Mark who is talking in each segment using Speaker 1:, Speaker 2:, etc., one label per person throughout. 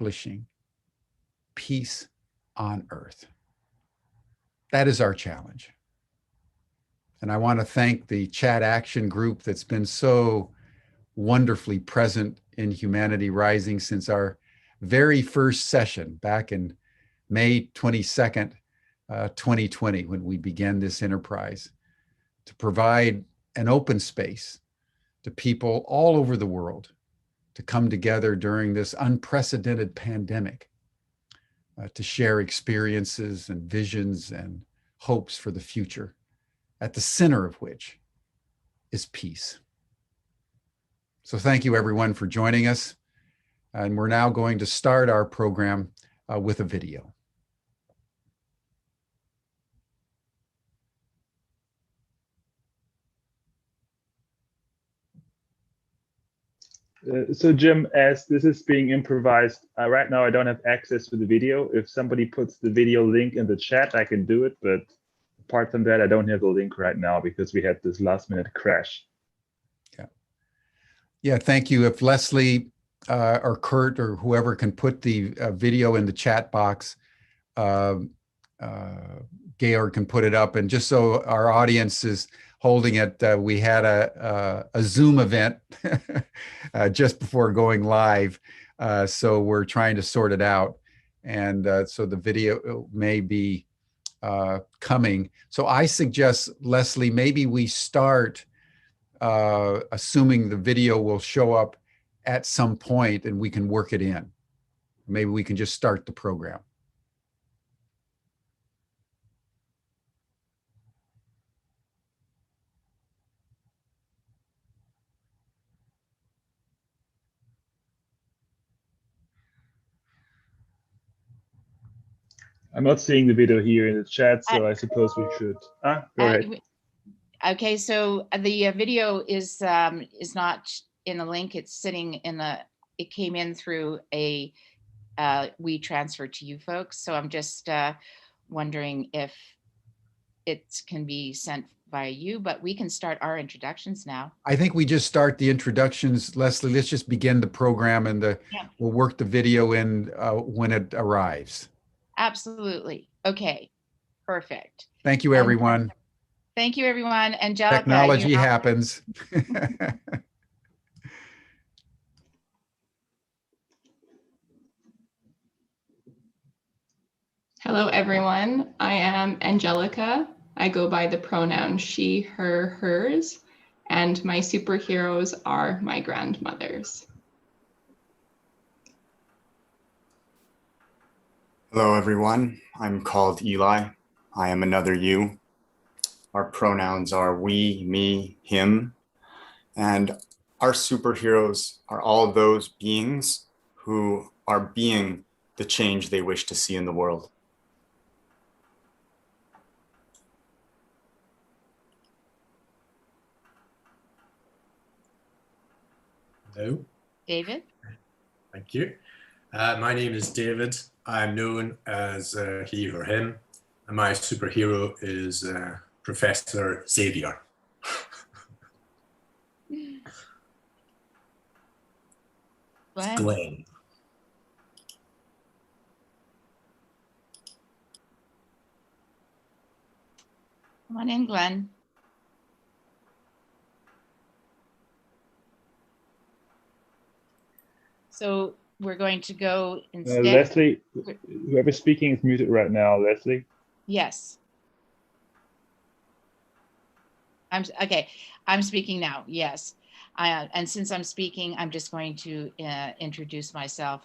Speaker 1: establishing peace on earth. That is our challenge. And I want to thank the Chat Action Group that's been so wonderfully present in Humanity Rising since our very first session back in May 22nd, 2020, when we began this enterprise, to provide an open space to people all over the world to come together during this unprecedented pandemic, to share experiences and visions and hopes for the future, at the center of which is peace. So thank you everyone for joining us. And we're now going to start our program with a video.
Speaker 2: So Jim, as this is being improvised, right now I don't have access to the video. If somebody puts the video link in the chat, I can do it. But apart from that, I don't have the link right now because we had this last minute crash.
Speaker 1: Yeah, thank you. If Leslie or Kurt or whoever can put the video in the chat box, Georg can put it up. And just so our audience is holding it, we had a Zoom event just before going live. So we're trying to sort it out. And so the video may be coming. So I suggest, Leslie, maybe we start assuming the video will show up at some point and we can work it in. Maybe we can just start the program.
Speaker 2: I'm not seeing the video here in the chat, so I suppose we should. Go ahead.
Speaker 3: Okay, so the video is not in the link. It's sitting in the. It came in through a we transfer to you folks. So I'm just wondering if it can be sent by you, but we can start our introductions now.
Speaker 1: I think we just start the introductions, Leslie. Let's just begin the program, and we'll work the video in when it arrives.
Speaker 3: Absolutely. Okay, perfect.
Speaker 1: Thank you, everyone.
Speaker 3: Thank you, everyone. Angelica.
Speaker 1: Technology happens.
Speaker 4: Hello, everyone. I am Angelica. I go by the pronoun she, her, hers, and my superheroes are my grandmothers.
Speaker 5: Hello, everyone. I'm called Eli. I am another you. Our pronouns are we, me, him, and our superheroes are all those beings who are being the change they wish to see in the world.
Speaker 6: Hello.
Speaker 3: David.
Speaker 6: Thank you. My name is David. I'm known as he or him, and my superhero is Professor Xavier. Glenn.
Speaker 3: Come on in, Glenn. So we're going to go instead.
Speaker 2: Leslie, whoever's speaking is muted right now. Leslie.
Speaker 3: Yes. I'm speaking now. Yes. And since I'm speaking, I'm just going to introduce myself.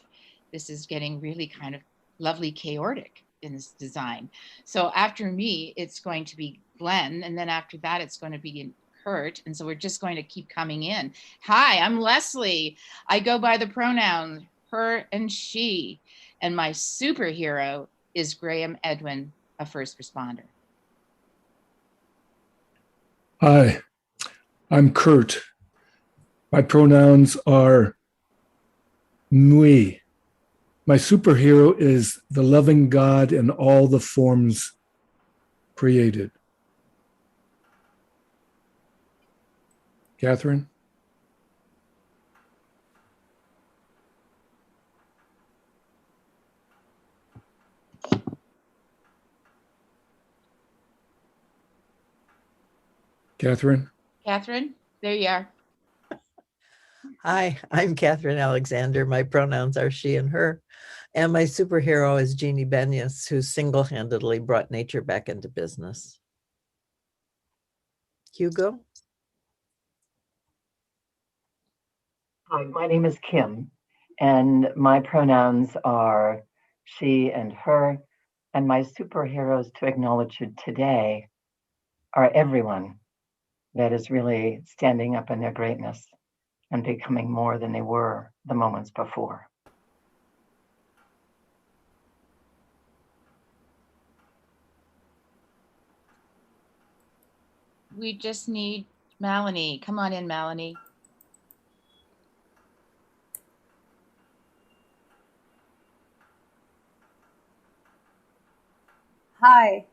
Speaker 3: This is getting really kind of lovely chaotic in this design. So after me, it's going to be Glenn. And then after that, it's going to be Kurt. And so we're just going to keep coming in. Hi, I'm Leslie. I go by the pronouns her and she. And my superhero is Graham Edwin, a first responder.
Speaker 7: Hi, I'm Kurt. My pronouns are me. My superhero is the loving God in all the forms created. Catherine? Catherine.
Speaker 3: Catherine, there you are.
Speaker 8: Hi, I'm Catherine Alexander. My pronouns are she and her. And my superhero is Jeannie Benyus, who single-handedly brought nature back into business. Hugo?
Speaker 9: Hi, my name is Kim, and my pronouns are she and her. And my superheroes to acknowledge today are everyone that is really standing up in their greatness and becoming more than they were the moments before.
Speaker 3: We just need Melanie. Come on in, Melanie.
Speaker 10: Hi,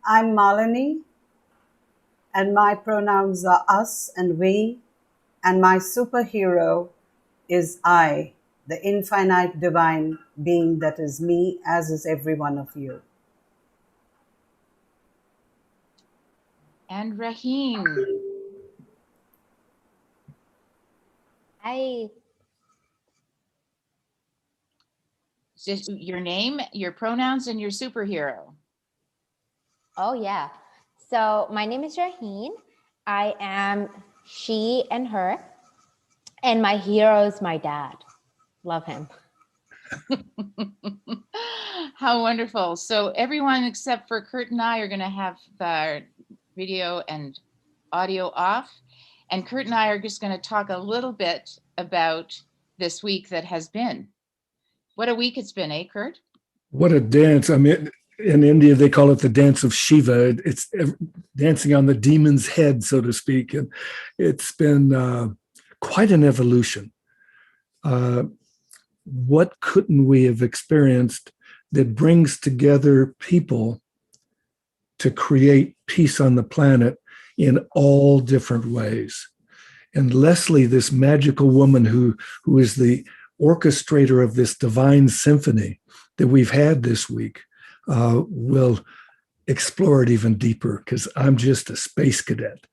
Speaker 10: I'm Malini, and my pronouns are us and we, and my superhero is I, the infinite divine being that is me, as is every one of you.
Speaker 3: And Rahim.
Speaker 11: Hi.
Speaker 3: Just your name, your pronouns, and your superhero.
Speaker 11: Oh, yeah. So my name is Raheen. I am she and her. And my hero is my dad. Love him.
Speaker 3: How wonderful. So everyone except for Kurt and I are going to have the video and audio off. And Kurt and I are just going to talk a little bit about this week that has been. What a week it's been, eh, Kurt?
Speaker 7: What a dance. I mean, in India, they call it the dance of Shiva. It's dancing on the demon's head, so to speak. And it's been quite an evolution. What couldn't we have experienced that brings together people to create peace on the planet in all different ways? And Leslie, this magical woman who is the orchestrator of this divine symphony that we've had this week, will explore it even deeper, because I'm just a space cadet.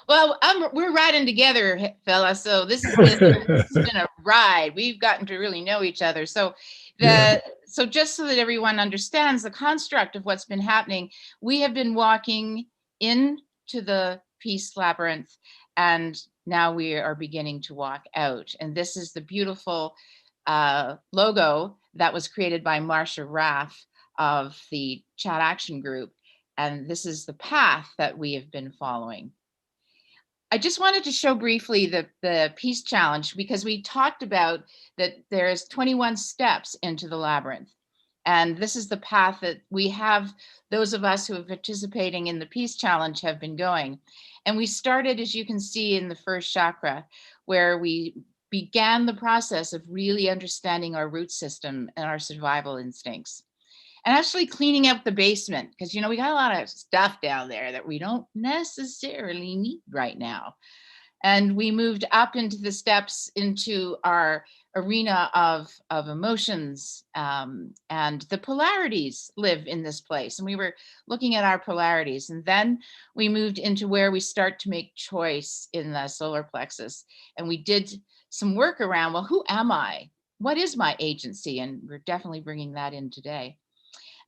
Speaker 3: Well, we're riding together, fella. So this has been a ride. We've gotten to really know each other. So so just so that everyone understands the construct of what's been happening, we have been walking into the peace labyrinth, and now we are beginning to walk out. And this is the beautiful logo that was created by Marsha Raff of the Chat Action Group. And this is the path that we have been following. I just wanted to show briefly the peace challenge, because we talked about that there's 21 steps into the labyrinth. And this is the path that we have, those of us who are participating in the peace challenge have been going. And we started, as you can see, in the first chakra, where we began the process of really understanding our root system and our survival instincts. And actually cleaning up the basement, because, you know, we got a lot of stuff down there that we don't necessarily need right now. And we moved up into the steps into our arena of emotions, and the polarities live in this place. And we were looking at our polarities. And then we moved into where we start to make choice in the solar plexus. And we did some work around, well, who am I? What is my agency? And we're definitely bringing that in today.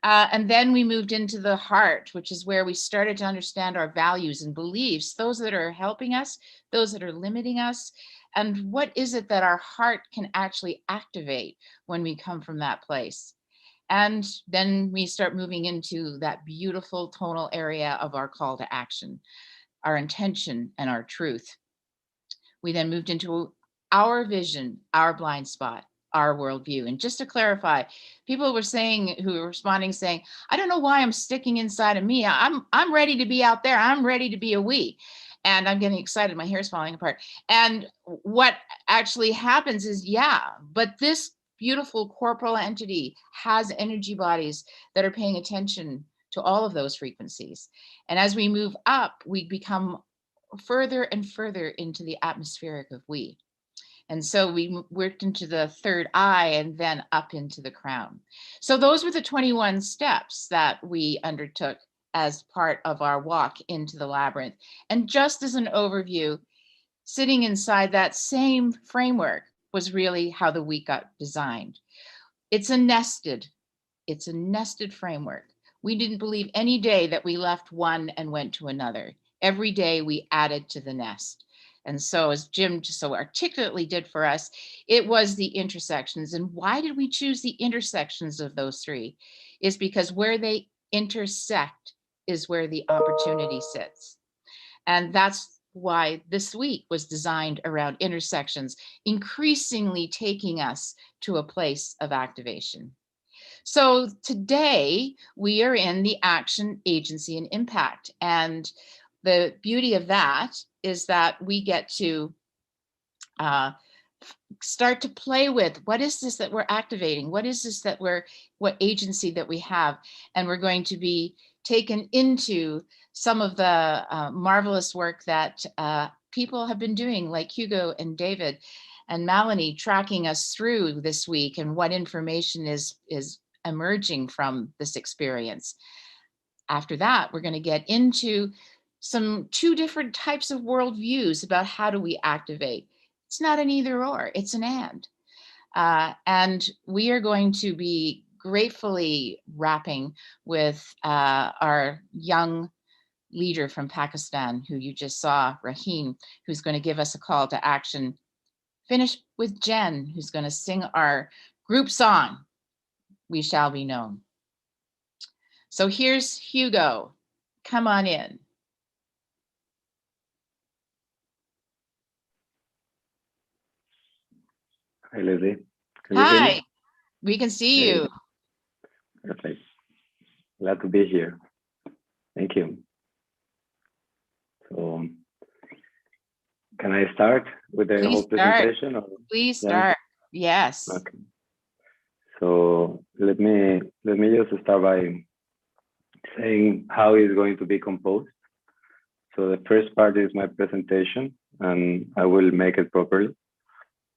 Speaker 3: And then we moved into the heart, which is where we started to understand our values and beliefs, those that are helping us, those that are limiting us, and what is it that our heart can actually activate when we come from that place. And then we start moving into that beautiful tonal area of our call to action, our intention and our truth. We then moved into our vision, our blind spot, our worldview. And just to clarify, people were saying, who were responding, saying, I don't know why I'm sticking inside of me. I'm ready to be out there. I'm ready to be a we. And I'm getting excited. My hair's falling apart. And what actually happens is, but this beautiful corporal entity has energy bodies that are paying attention to all of those frequencies. And as we move up, we become further and further into the atmospheric of we. And so we worked into the third eye and then up into the crown. So those were the 21 steps that we undertook as part of our walk into the labyrinth. And just as an overview, sitting inside that same framework was really how the week got designed. It's a nested framework. We didn't believe any day that we left one and went to another. Every day we added to the nest. And so, as Jim just so articulately did for us, it was the intersections. And why did we choose the intersections of those three? Is because where they intersect is where the opportunity sits. And that's why this week was designed around intersections, increasingly taking us to a place of activation. So today we are in the action, agency, and impact. And the beauty of that is that we get to start to play with what is this that we're activating? What is this that what agency that we have? And we're going to be taken into some of the marvelous work that people have been doing, like Hugo and David and Melanie, tracking us through this week and what information is emerging from this experience. After that, we're going to get into two different types of worldviews about how do we activate. It's not an either or, it's an and. And we are going to be gratefully wrapping with our young leader from Pakistan, who you just saw, Raheen, who's going to give us a call to action. Finish with Jen, who's going to sing our group song, We Shall Be Known. So here's Hugo. Come on in.
Speaker 12: Hi, Lizzie. Can you hear
Speaker 3: Hi,
Speaker 12: me?
Speaker 3: we can see you.
Speaker 12: Perfect. Glad to be here. Thank you. So, can I start with the whole presentation? Or?
Speaker 3: Please start. Yes.
Speaker 12: Okay. So let me just start by saying how it's going to be composed. So the first part is my presentation, and I will make it properly.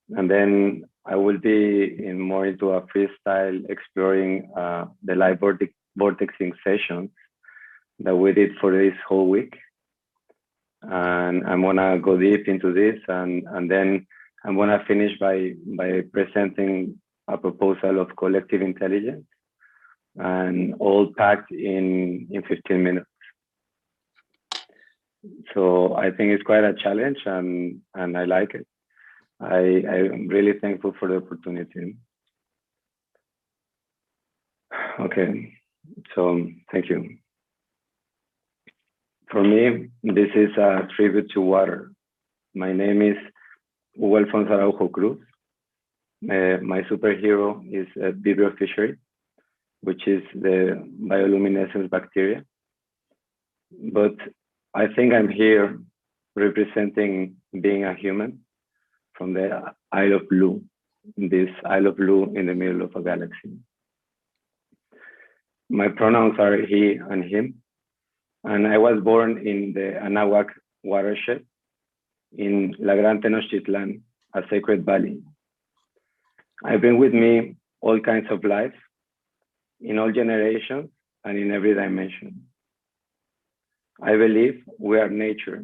Speaker 12: And then I will be more into a freestyle exploring the live vortexing sessions that we did for this whole week. And I'm gonna go deep into this, and then I'm gonna finish by presenting a proposal of collective intelligence, and all packed in 15 minutes. So I think it's quite a challenge, and I like it. I'm really thankful for the opportunity. Okay, so thank you. For me, this is a tribute to water. My name is Hugo Alfonso Araujo Cruz. My superhero is Vibrio fischeri, which is the bioluminescence bacteria. But I think I'm here representing being a human from the Isle of Blue, this Isle of Blue in the middle of a galaxy. My pronouns are he and him, and I was born in the Anahuac watershed in La Gran Tenochtitlan, a sacred valley. I bring with me all kinds of life in all generations and in every dimension. I believe we are nature,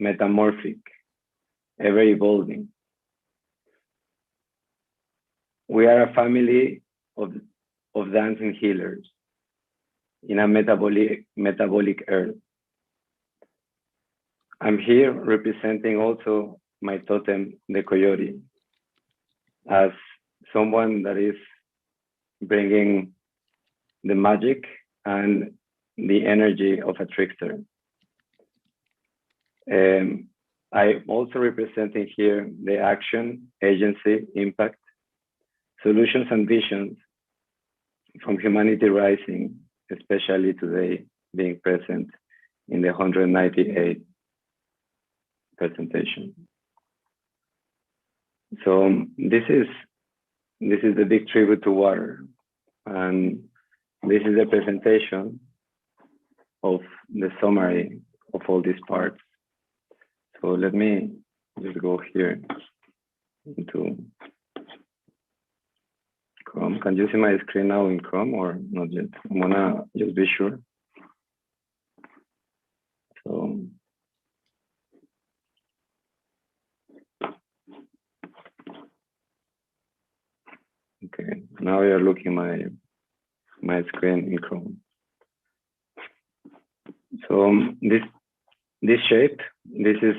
Speaker 12: metamorphic, ever evolving. We are a family of dancing healers in a metabolic earth. I'm here representing also my totem, the coyote, as someone that is bringing the magic and the energy of a trickster. I'm also representing here the action, agency, impact, solutions and visions from humanity rising, especially today being present in the 198th presentation. So this is the big tribute to water, and this is the presentation of the summary of all these parts. So let me just go here into Chrome. Can you see my screen now in Chrome or not yet? I'm gonna just be sure. Now you're looking my screen in Chrome. So this shape, this is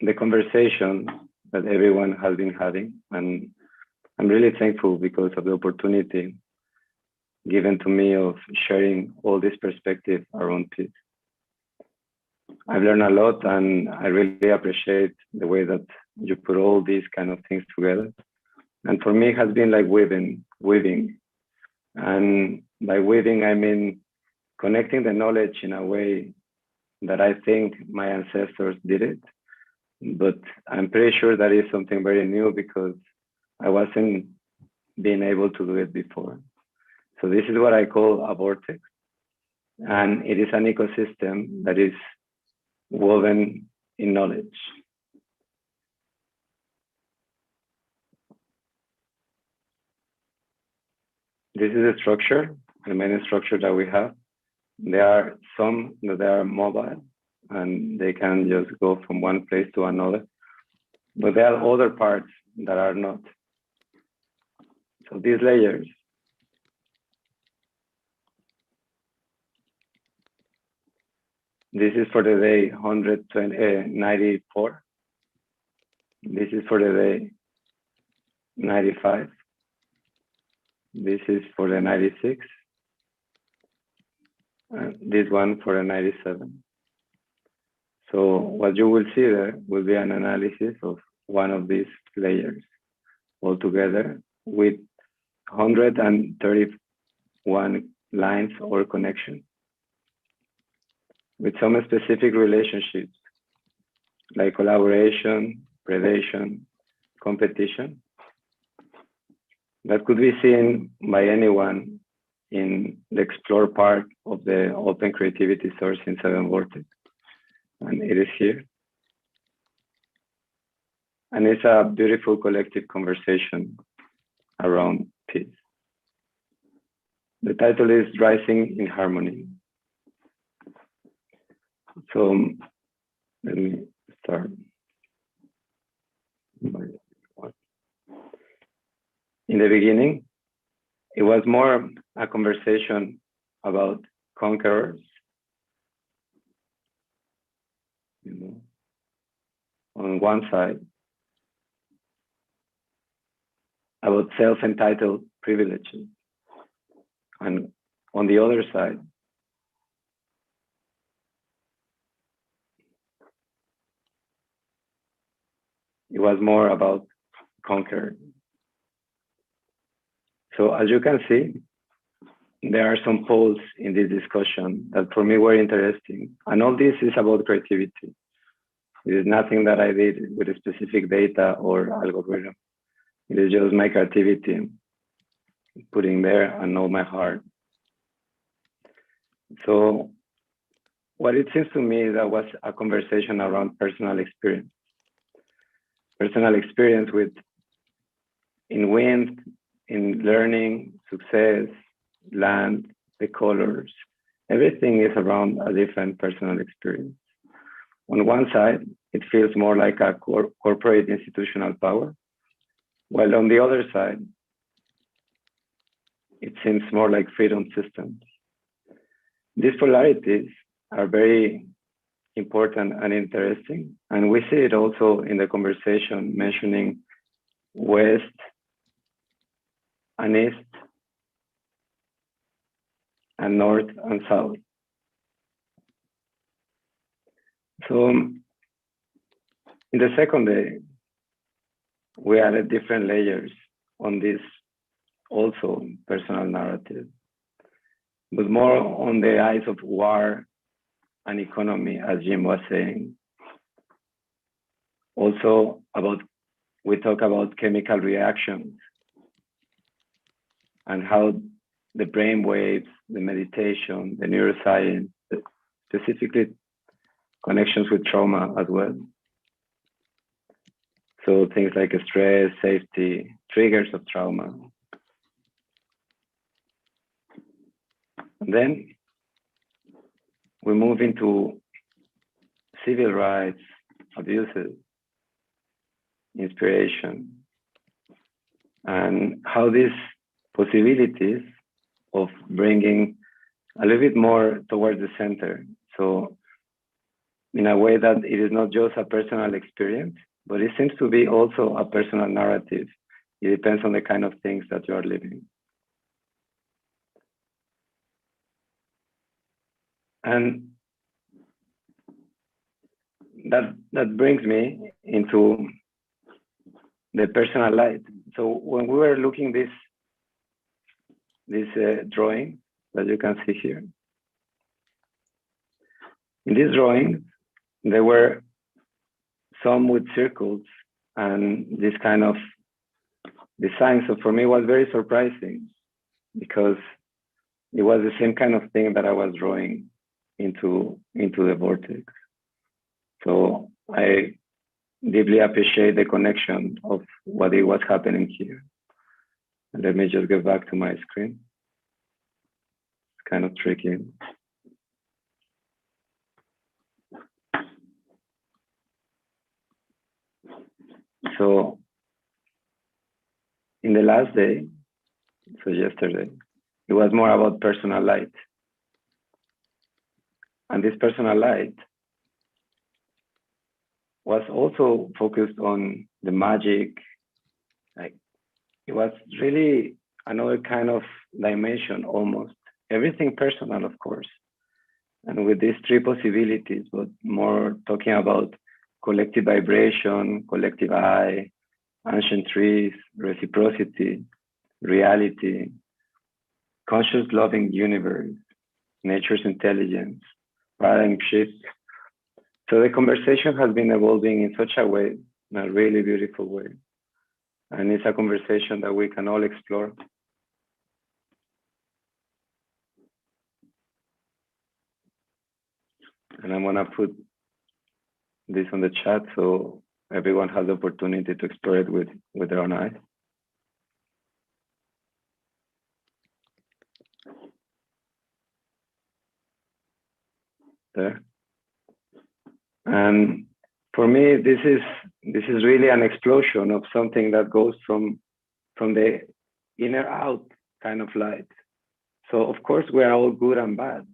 Speaker 12: the conversation that everyone has been having, and I'm really thankful because of the opportunity given to me of sharing all this perspective around peace. I've learned a lot, and I really appreciate the way that you put all these kind of things together. And for me, it has been like weaving. And by weaving, I mean connecting the knowledge in a way that I think my ancestors did it. But I'm pretty sure that is something very new because I wasn't being able to do it before. So this is what I call a vortex. And it is an ecosystem that is woven in knowledge. This is the structure, the main structure that we have. There are some that are mobile and they can just go from one place to another. But there are other parts that are not. So these layers, this is for the day 194. This is for the day 95. This is for the 96. And this one for the 97. So what you will see there will be an analysis of one of these layers altogether with 131 lines or connections with some specific relationships like collaboration, predation, competition that could be seen by anyone in the explore part of the open creativity source in 7 Vortex. And it is here. And it's a beautiful collective conversation around peace. The title is Rising in Harmony. So let me start. In the beginning, it was more a conversation about conquerors, on one side, about self-entitled privileges, and on the other side, it was more about conquer. So as you can see, there are some polls in this discussion that for me were interesting. And all this is about creativity. It is nothing that I did with a specific data or algorithm. It is just my creativity putting there and all my heart. So what it seems to me that was a conversation around personal experience. Personal experience in wind, in learning, success, land, the colors. Everything is around a different personal experience. On one side, it feels more like a corporate institutional power, while on the other side, it seems more like freedom systems. These polarities are very important and interesting, and we see it also in the conversation mentioning West and East, and North and South. So in the second day, we added different layers on this also personal narrative, but more on the eyes of war and economy, as Jim was saying. Also we talk about chemical reactions and how the brain waves, the meditation, the neuroscience, specifically connections with trauma as well. So things like stress, safety, triggers of trauma. And then we move into civil rights, abuses, inspiration, and how these possibilities of bringing a little bit more towards the center. So in a way that it is not just a personal experience, but it seems to be also a personal narrative. It depends on the kind of things that you are living. And that brings me into the personal light. So when we were looking this drawing that you can see here, in this drawing, there were some with circles and this kind of design. So for me, it was very surprising because it was the same kind of thing that I was drawing into the vortex. So I deeply appreciate the connection of what it was happening here. And let me just get back to my screen. It's kind of tricky. So in the last day, so yesterday, it was more about personal light. And this personal light was also focused on the magic. Like, it was really another kind of dimension almost. Everything personal, of course. And with these three possibilities, but more talking about collective vibration, collective I, ancient trees, reciprocity, reality, conscious loving universe, nature's intelligence, paradigm shift. So the conversation has been evolving in such a way, in a really beautiful way. And it's a conversation that we can all explore. And I'm gonna put this on the chat so everyone has the opportunity to explore it with their own eyes. There. And for me, this is really an explosion of something that goes from the inner out kind of light. So of course we are all good and bad,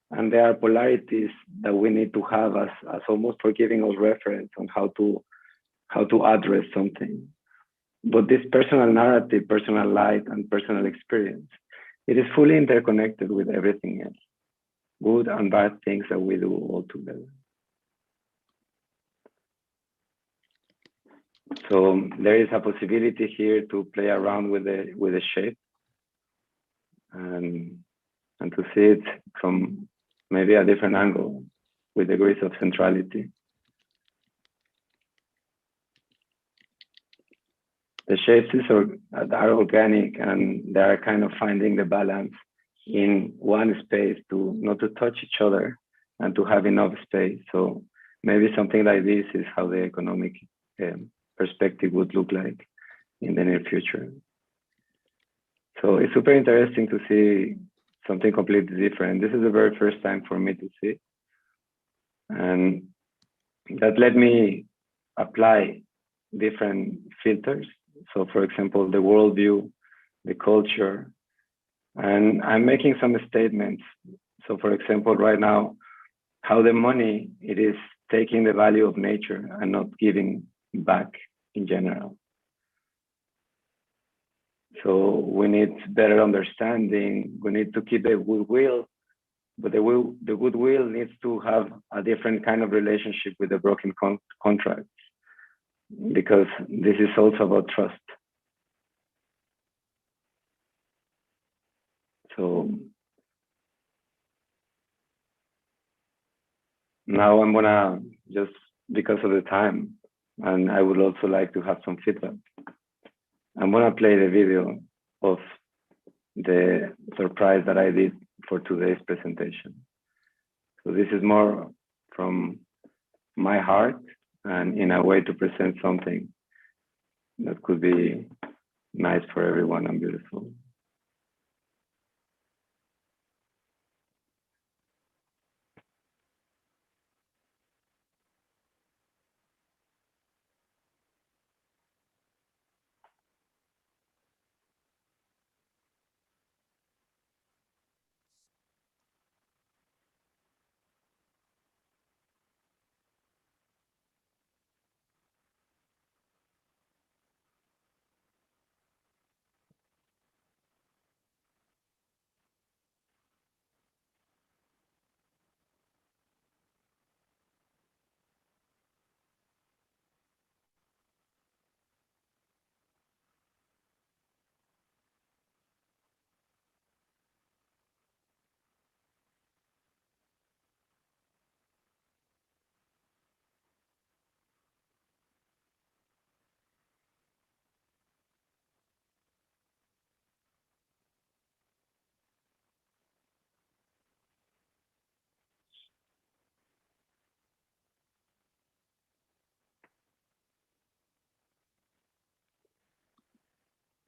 Speaker 12: and there are polarities that we need to have as almost for giving us reference on how to address something. But this personal narrative, personal light, and personal experience, it is fully interconnected with everything else, good and bad things that we do all together. So there is a possibility here to play around with the shape and to see it from maybe a different angle with degrees of centrality. The shapes are organic and they are kind of finding the balance in one space to not to touch each other and to have enough space. So maybe something like this is how the economic perspective would look like in the near future. So it's super interesting to see something completely different. This is the very first time for me to see. And that let me apply different filters. So for example, the worldview, the culture, and I'm making some statements. So for example, right now, how the money, it is taking the value of nature and not giving back in general. So we need better understanding. We need to keep the goodwill, but the goodwill needs to have a different kind of relationship with the broken contracts, because this is also about trust. So now I'm gonna, just because of the time, and I would also like to have some feedback, I'm gonna play the video of the surprise that I did for today's presentation. So this is more from my heart and in a way to present something that could be nice for everyone and beautiful.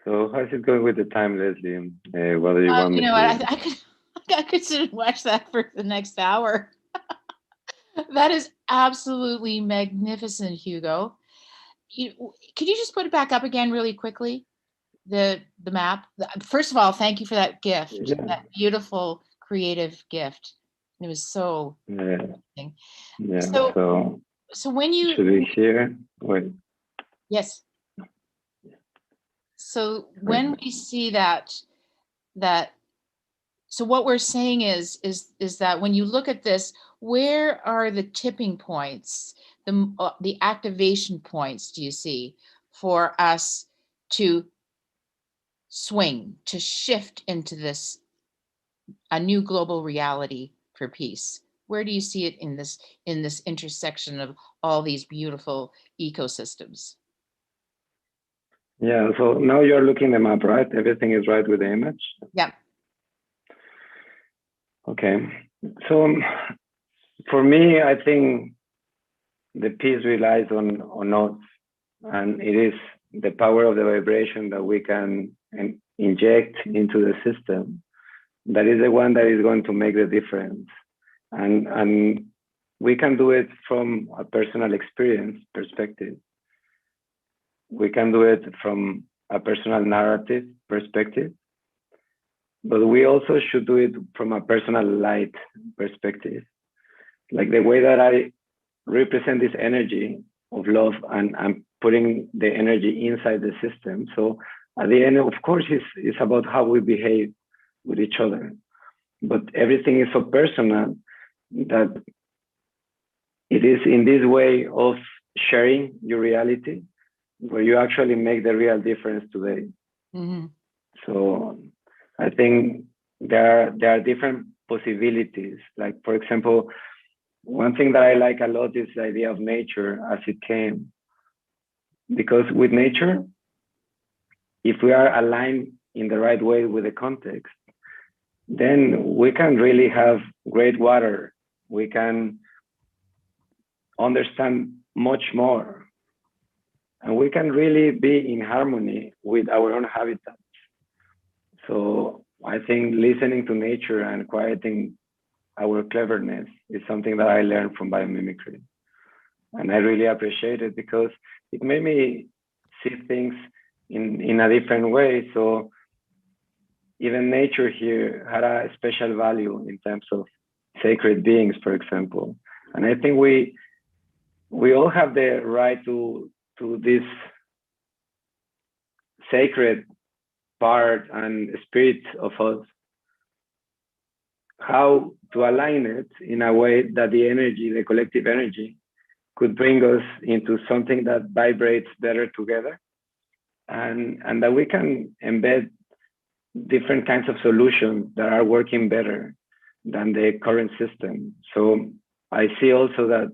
Speaker 12: So how's it going with the time, Leslie? What do you want me
Speaker 3: You know
Speaker 12: to?
Speaker 3: what? I could sit and watch that for the next hour. That is absolutely magnificent, Hugo. Could you just put it back up again really quickly? The map. First of all, thank you for that gift,
Speaker 12: Yeah.
Speaker 3: that beautiful creative gift. It was so
Speaker 12: Yeah.
Speaker 3: amazing.
Speaker 12: Yeah.
Speaker 3: So when you
Speaker 12: should we hear? Wait.
Speaker 3: yes. So when we see that so what we're saying is that when you look at this, where are the tipping points, the activation points do you see for us to swing, to shift into this a new global reality for peace? Where do you see it in this intersection of all these beautiful ecosystems?
Speaker 12: Yeah. So now you're looking the map, right? Everything is right with the image.
Speaker 3: Yeah.
Speaker 12: Okay. So for me, I think the peace relies on us, and it is the power of the vibration that we can inject into the system that is the one that is going to make the difference. And we can do it from a personal experience perspective. We can do it from a personal narrative perspective, but we also should do it from a personal light perspective. Like the way that I represent this energy of love, and I'm putting the energy inside the system. So at the end, of course, it's about how we behave with each other. But everything is so personal that it is in this way of sharing your reality where you actually make the real difference today.
Speaker 3: Mm-hmm.
Speaker 12: So I think there are different possibilities. Like, for example, one thing that I like a lot is the idea of nature as it came. Because with nature, if we are aligned in the right way with the context, then we can really have great water. We can understand much more. And we can really be in harmony with our own habitats. So I think listening to nature and quieting our cleverness is something that I learned from biomimicry. And I really appreciate it because it made me see things in a different way. So even nature here had a special value in terms of sacred beings, for example. And I think we all have the right to this sacred part and spirit of us, how to align it in a way that the energy, the collective energy, could bring us into something that vibrates better together, and that we can embed different kinds of solutions that are working better than the current system. So I see also that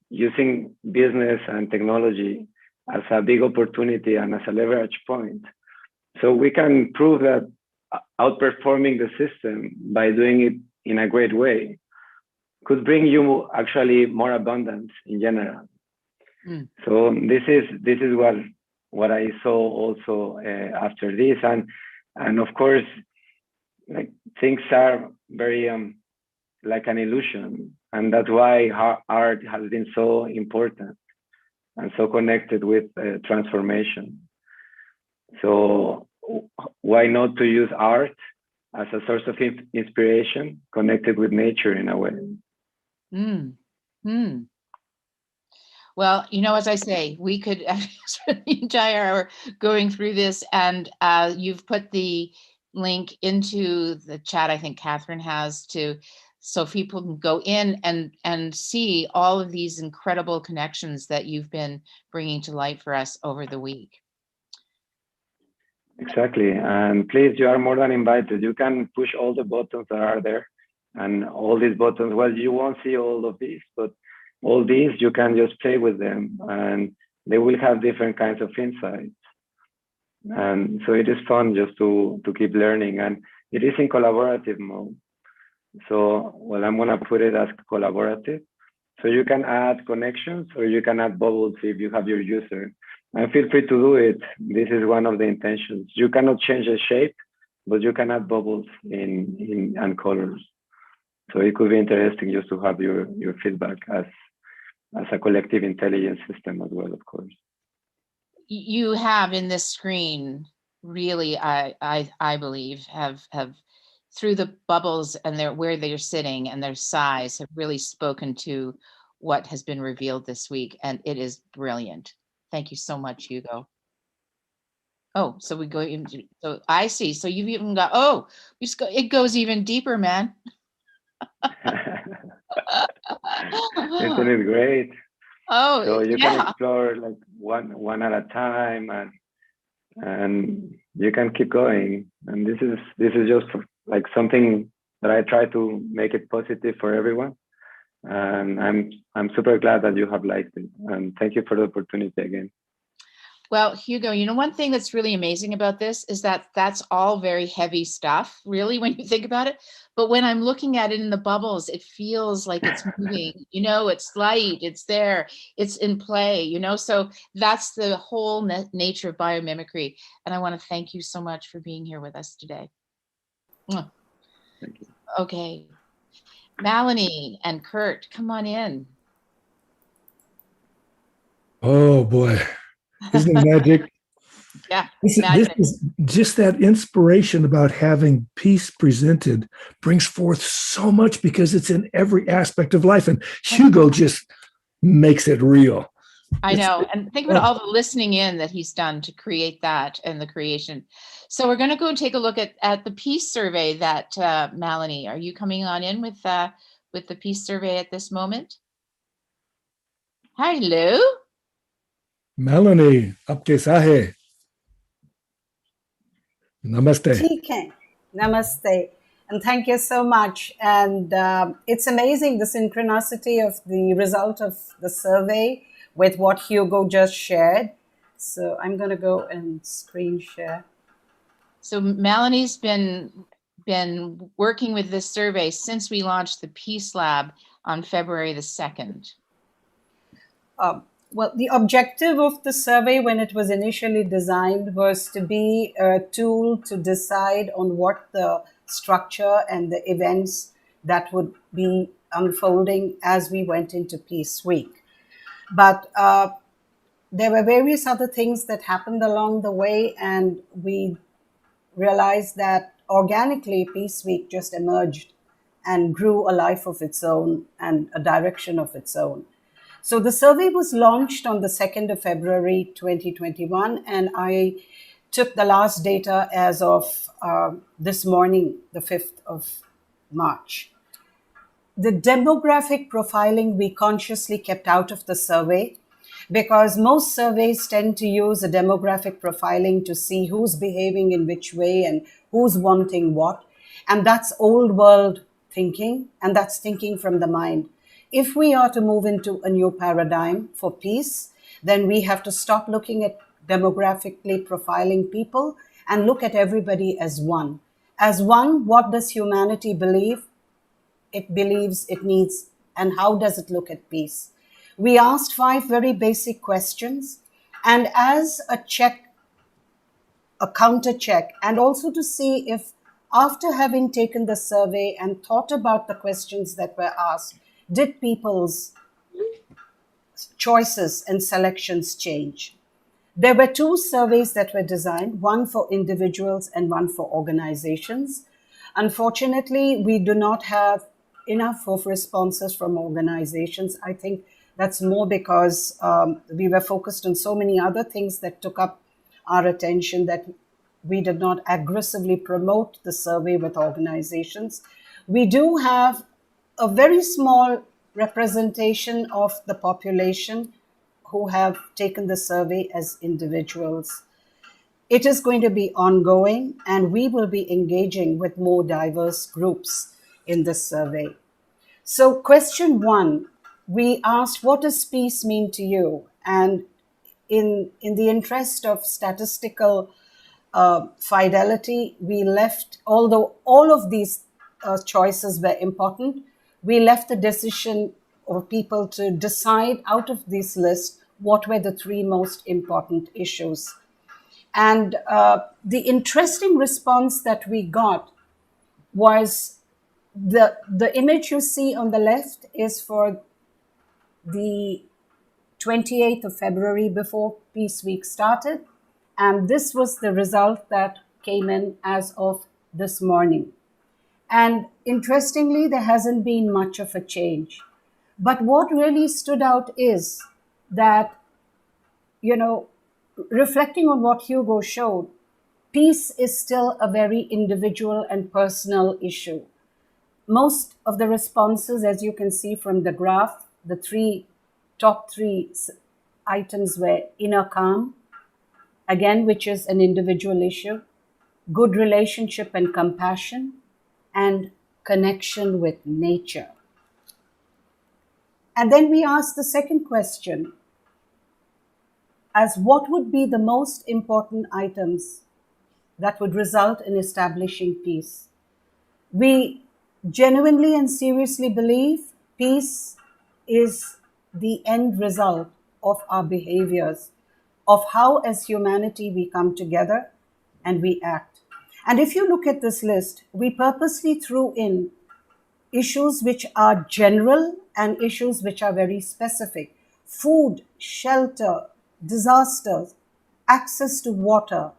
Speaker 12: using business and technology as a big opportunity and as a leverage point. So we can prove that outperforming the system by doing it in a great way could bring you actually more abundance in general. Mm. So this is what I saw also after this, and of course, like things are very like an illusion, and that's why art has been so important and so connected with transformation. So why not to use art as a source of inspiration connected with nature in a way?
Speaker 3: Mm. Mm. Well, as I say, we could spend the entire hour going through this, and you've put the link into the chat. I think Catherine has too, so people can go in and see all of these incredible connections that you've been bringing to light for us over the week.
Speaker 12: Exactly, and please, you are more than invited. You can push all the buttons that are there, and all these buttons. Well, you won't see all of these, but all these you can just play with them, and they will have different kinds of insights. And so it is fun just to keep learning, and it is in collaborative mode. So, well, I'm gonna put it as collaborative. So you can add connections or you can add bubbles if you have your user. And feel free to do it. This is one of the intentions. You cannot change the shape, but you can add bubbles in and colors. So it could be interesting just to have your feedback as a collective intelligence system as well, of course.
Speaker 3: You have in this screen really, I believe, have through the bubbles and where they're sitting and their size have really spoken to what has been revealed this week, and it is brilliant. Thank you so much, Hugo. Oh, so we go into, so I see. So you've even got, it goes even deeper, man.
Speaker 12: Isn't it great?
Speaker 3: Oh,
Speaker 12: so you
Speaker 3: yeah.
Speaker 12: can explore like one at a time, and you can keep going. And this is just like something that I try to make it positive for everyone. And I'm super glad that you have liked it. And thank you for the opportunity again.
Speaker 3: Well, Hugo, you know, one thing that's really amazing about this is that that's all very heavy stuff, really, when you think about it. But when I'm looking at it in the bubbles, it feels like it's moving, you know, it's light, it's there, it's in play, you know, so that's the whole nature of biomimicry. And I want to thank you so much for being here with us today.
Speaker 12: Thank you.
Speaker 3: Okay. Melanie and Kurt, come on in.
Speaker 7: Oh boy. Isn't it magic?
Speaker 3: Yeah.
Speaker 7: This is just that inspiration about having peace presented brings forth so much because it's in every aspect of life. And Hugo just makes it real.
Speaker 3: I know. And think about all the listening in that he's done to create that and the creation. So we're going to go and take a look at the peace survey that Melanie, are you coming on in with the peace survey at this moment? Hello.
Speaker 7: Melanie, आपके साहे. Namaste.
Speaker 10: TK. Namaste. And thank you so much. And it's amazing the synchronicity of the result of the survey with what Hugo just shared. So I'm going to go and screen share.
Speaker 3: So Melanie's been working with this survey since we launched the Peace Lab on February the 2nd.
Speaker 10: Well, the objective of the survey when it was initially designed was to be a tool to decide on what the structure and the events that would be unfolding as we went into Peace Week. But there were various other things that happened along the way, and we realized that organically Peace Week just emerged and grew a life of its own and a direction of its own. So the survey was launched on the 2nd of February 2021, and I took the last data as of this morning, the 5th of March. The demographic profiling we consciously kept out of the survey because most surveys tend to use a demographic profiling to see who's behaving in which way and who's wanting what. And that's old world thinking, and that's thinking from the mind. If we are to move into a new paradigm for peace, then we have to stop looking at demographically profiling people and look at everybody as one. As one, what does humanity believe it believes it needs, and how does it look at peace? We asked 5 very basic questions, and as a check, a counter check, and also to see if after having taken the survey and thought about the questions that were asked, did people's choices and selections change? There were 2 surveys that were designed, one for individuals and one for organizations. Unfortunately, we do not have enough of responses from organizations. I think that's more because we were focused on so many other things that took up our attention that we did not aggressively promote the survey with organizations. We do have a very small representation of the population who have taken the survey as individuals. It is going to be ongoing, and we will be engaging with more diverse groups in this survey. So question 1, we asked, what does peace mean to you? And in the interest of statistical fidelity, we left, although all of these choices were important, we left the decision of people to decide out of this list what were the three most important issues. And the interesting response that we got was the image you see on the left is for the 28th of February before Peace Week started. And this was the result that came in as of this morning. And interestingly, there hasn't been much of a change. But what really stood out is that, you know, reflecting on what Hugo showed, peace is still a very individual and personal issue. Most of the responses, as you can see from the graph, the top three items were inner calm, again, which is an individual issue, good relationship and compassion, and connection with nature. And then we asked the second question as what would be the most important items that would result in establishing peace. We genuinely and seriously believe peace is the end result of our behaviors, of how as humanity we come together and we act. And if you look at this list, we purposely threw in issues which are general and issues which are very specific. Food, shelter, disasters, access to water,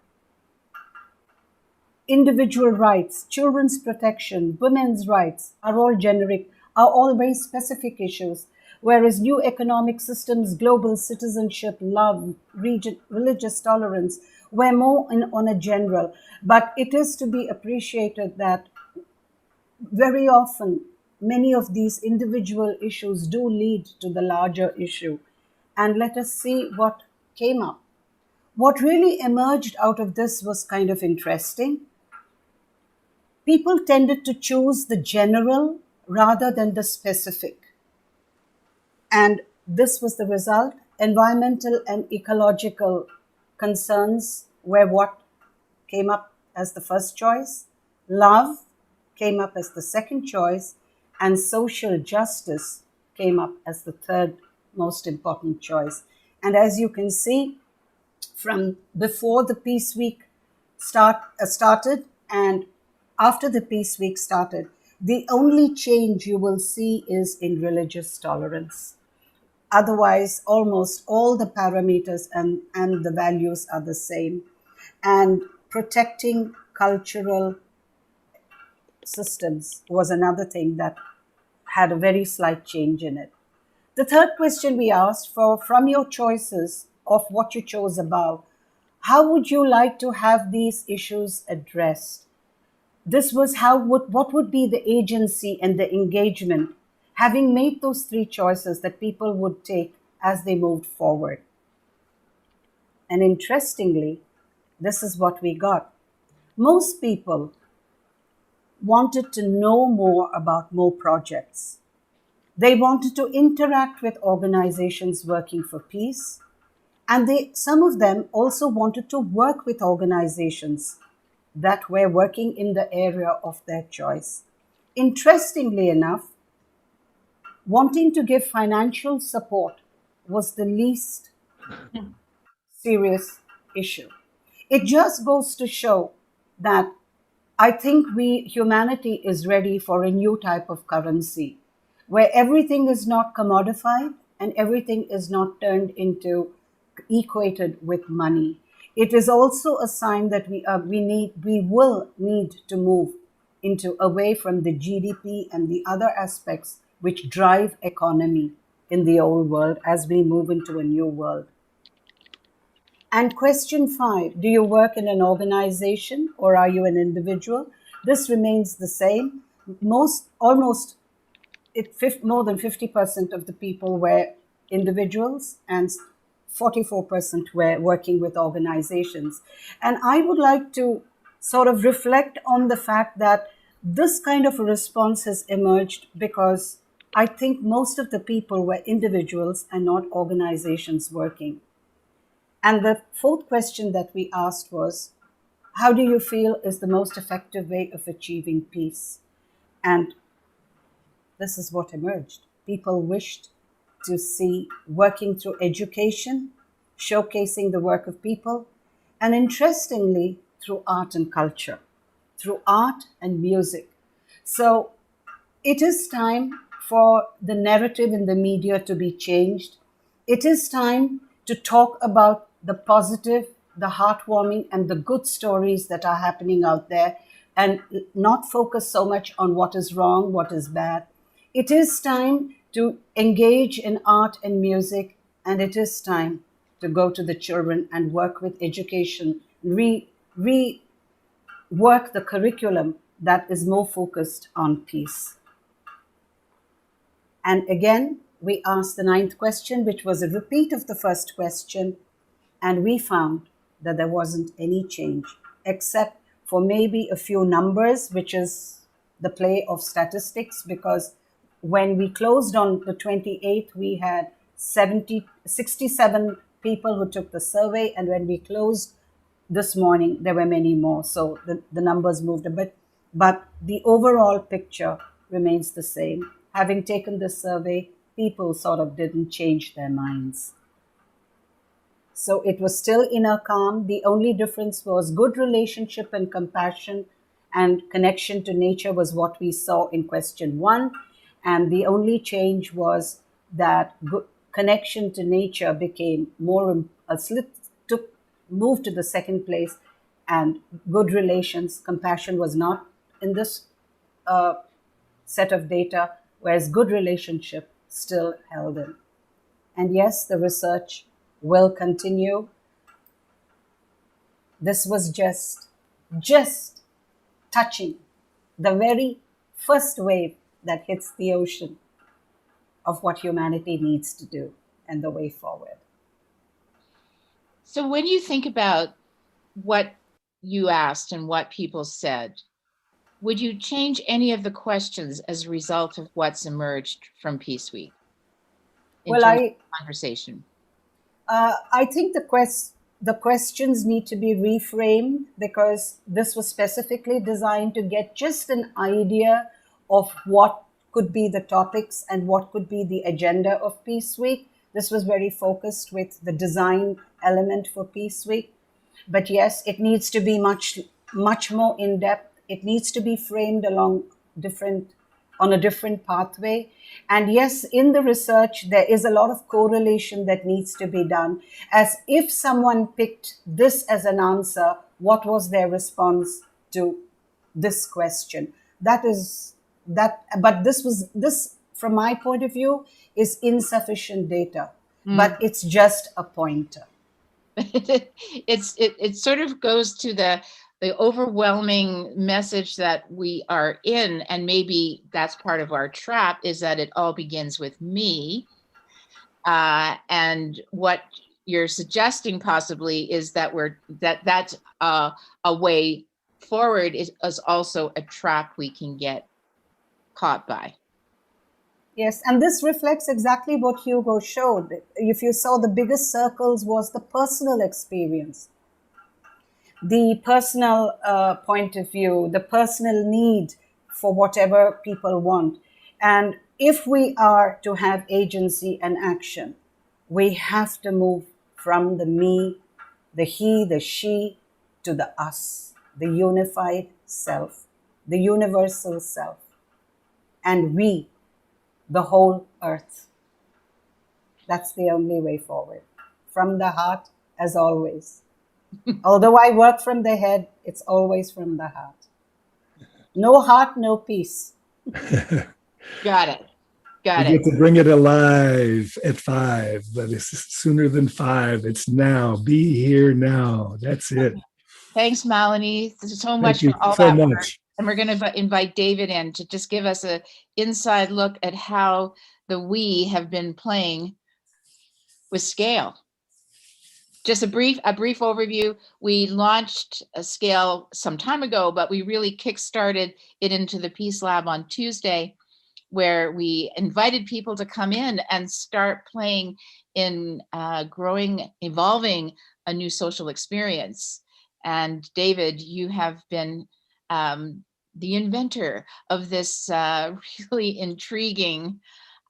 Speaker 10: individual rights, children's protection, women's rights are all generic, are all very specific issues. Whereas new economic systems, global citizenship, love, religious tolerance were more on a general. But it is to be appreciated that very often many of these individual issues do lead to the larger issue. And let us see what came up. What really emerged out of this was kind of interesting. People tended to choose the general rather than the specific. And this was the result. Environmental and ecological concerns were what came up as the first choice. Love came up as the second choice. And social justice came up as the third most important choice. And as you can see, from before the Peace Week started and after the Peace Week started, the only change you will see is in religious tolerance. Otherwise, almost all the parameters and the values are the same. And protecting cultural systems was another thing that had a very slight change in it. The third question we asked for, from your choices of what you chose above, how would you like to have these issues addressed? This was what would be the agency and the engagement, having made those three choices that people would take as they moved forward. And interestingly, this is what we got. Most people wanted to know more about more projects. They wanted to interact with organizations working for peace. And some of them also wanted to work with organizations that were working in the area of their choice. Interestingly enough, wanting to give financial support was the least serious issue. It just goes to show that I think humanity is ready for a new type of currency where everything is not commodified and everything is not turned into equated with money. It is also a sign that we will need to move away from the GDP and the other aspects which drive economy in the old world as we move into a new world. And question 5, do you work in an organization or are you an individual? This remains the same. More than 50% of the people were individuals and 44% were working with organizations. And I would like to sort of reflect on the fact that this kind of a response has emerged because I think most of the people were individuals and not organizations working. And the fourth question that we asked was, how do you feel is the most effective way of achieving peace? And this is what emerged. People wished to see working through education, showcasing the work of people, and interestingly, through art and culture, through art and music. So it is time for the narrative in the media to be changed. It is time to talk about the positive, the heartwarming, and the good stories that are happening out there, and not focus so much on what is wrong, what is bad. It is time to engage in art and music, and it is time to go to the children and work with education, rework the curriculum that is more focused on peace. And again, we asked the 9th question, which was a repeat of the first question, and we found that there wasn't any change, except for maybe a few numbers, which is the play of statistics, because when we closed on the 28th, we had 67 people who took the survey, and when we closed this morning, there were many more. So the numbers moved a bit, but the overall picture remains the same. Having taken the survey, people sort of didn't change their minds. So it was still inner calm. The only difference was good relationship and compassion and connection to nature was what we saw in question 1. And the only change was that connection to nature became more, moved to the second place, and good relations, compassion was not in this set of data, whereas good relationship still held in. And yes, the research will continue. This was just touching the very first wave that hits the ocean of what humanity needs to do and the way forward.
Speaker 3: So when you think about what you asked and what people said, would you change any of the questions as a result of what's emerged from Peace Week? Conversation.
Speaker 10: I think the questions need to be reframed, because this was specifically designed to get just an idea of what could be the topics and what could be the agenda of Peace Week. This was very focused with the design element for Peace Week. But yes, it needs to be much more in depth. It needs to be framed on a different pathway. And yes, in the research, there is a lot of correlation that needs to be done. As if someone picked this as an answer, what was their response to this question? But this, from my point of view, is insufficient data, but it's just a pointer.
Speaker 3: It sort of goes to the overwhelming message that we are in, and maybe that's part of our trap, is that it all begins with me. And what you're suggesting possibly is that that's a way forward is also a trap we can get caught by.
Speaker 10: Yes, and this reflects exactly what Hugo showed. If you saw, the biggest circles was the personal experience, the personal point of view, the personal need for whatever people want. And if we are to have agency and action, we have to move from the me, the he, the she, to the us, the unified self, the universal self, and we, the whole earth. That's the only way forward. From the heart, as always. Although I work from the head, it's always from the heart. No heart, no peace.
Speaker 3: Got it.
Speaker 7: We get to bring it alive at 5, but it's sooner than 5. It's now. Be here now. That's it.
Speaker 3: Thanks, Malini. Thanks so much
Speaker 7: for
Speaker 3: all
Speaker 7: so
Speaker 3: that
Speaker 7: much.
Speaker 3: work. And we're going to invite David in to just give us an inside look at how the we have been playing with scale. Just a brief overview. We launched a scale some time ago, but we really kickstarted it into the Peace Lab on Tuesday, where we invited people to come in and start playing in evolving a new social experience. And David, you have been the inventor of this really intriguing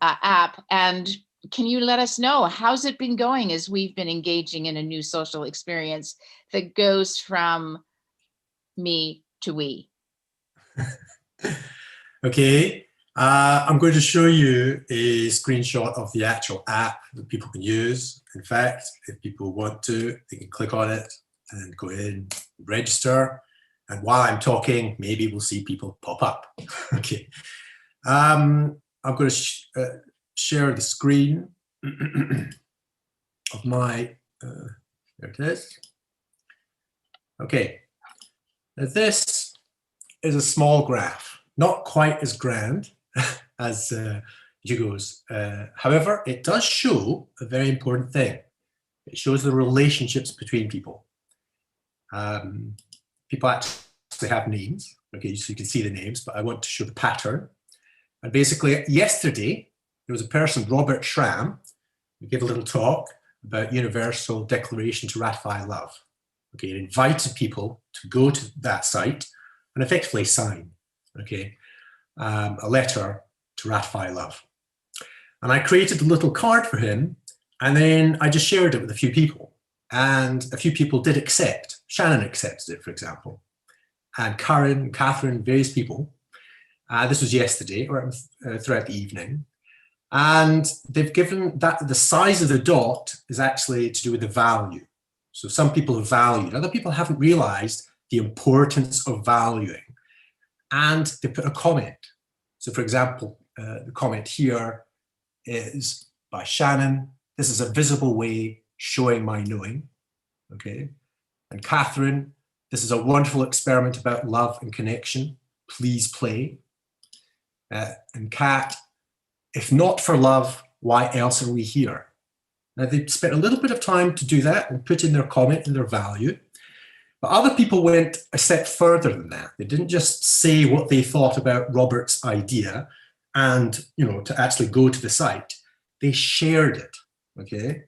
Speaker 3: app. And can you let us know, how's it been going as we've been engaging in a new social experience that goes from me to we?
Speaker 6: Okay, I'm going to show you a screenshot of the actual app that people can use. In fact, if people want to, they can click on it and go in, register. And while I'm talking, maybe we'll see people pop up. Okay, I'm going to share the screen of my, there it is. Okay, now this is a small graph, not quite as grand as Hugo's. However, it does show a very important thing. It shows the relationships between people. People actually have names, okay, so you can see the names, but I want to show the pattern. And basically, yesterday, there was a person, Robert Schramm, who gave a little talk about Universal Declaration to Ratify Love. Okay, it invited people to go to that site and effectively sign, okay, a letter to ratify love. And I created a little card for him, and then I just shared it with a few people. And a few people did accept. Shannon accepted it, for example. And Karen, Catherine, various people. This was yesterday, or throughout the evening. And they've given that the size of the dot is actually to do with the value. So some people have valued, other people haven't realized the importance of valuing. And they put a comment. So for example, the comment here is by Shannon. This is a visible way showing my knowing. Okay. And Catherine, this is a wonderful experiment about love and connection. Please play. And Kat, if not for love, why else are we here? Now, they spent a little bit of time to do that and put in their comment and their value. But other people went a step further than that. They didn't just say what they thought about Robert's idea and, you know, to actually go to the site. They shared it, okay?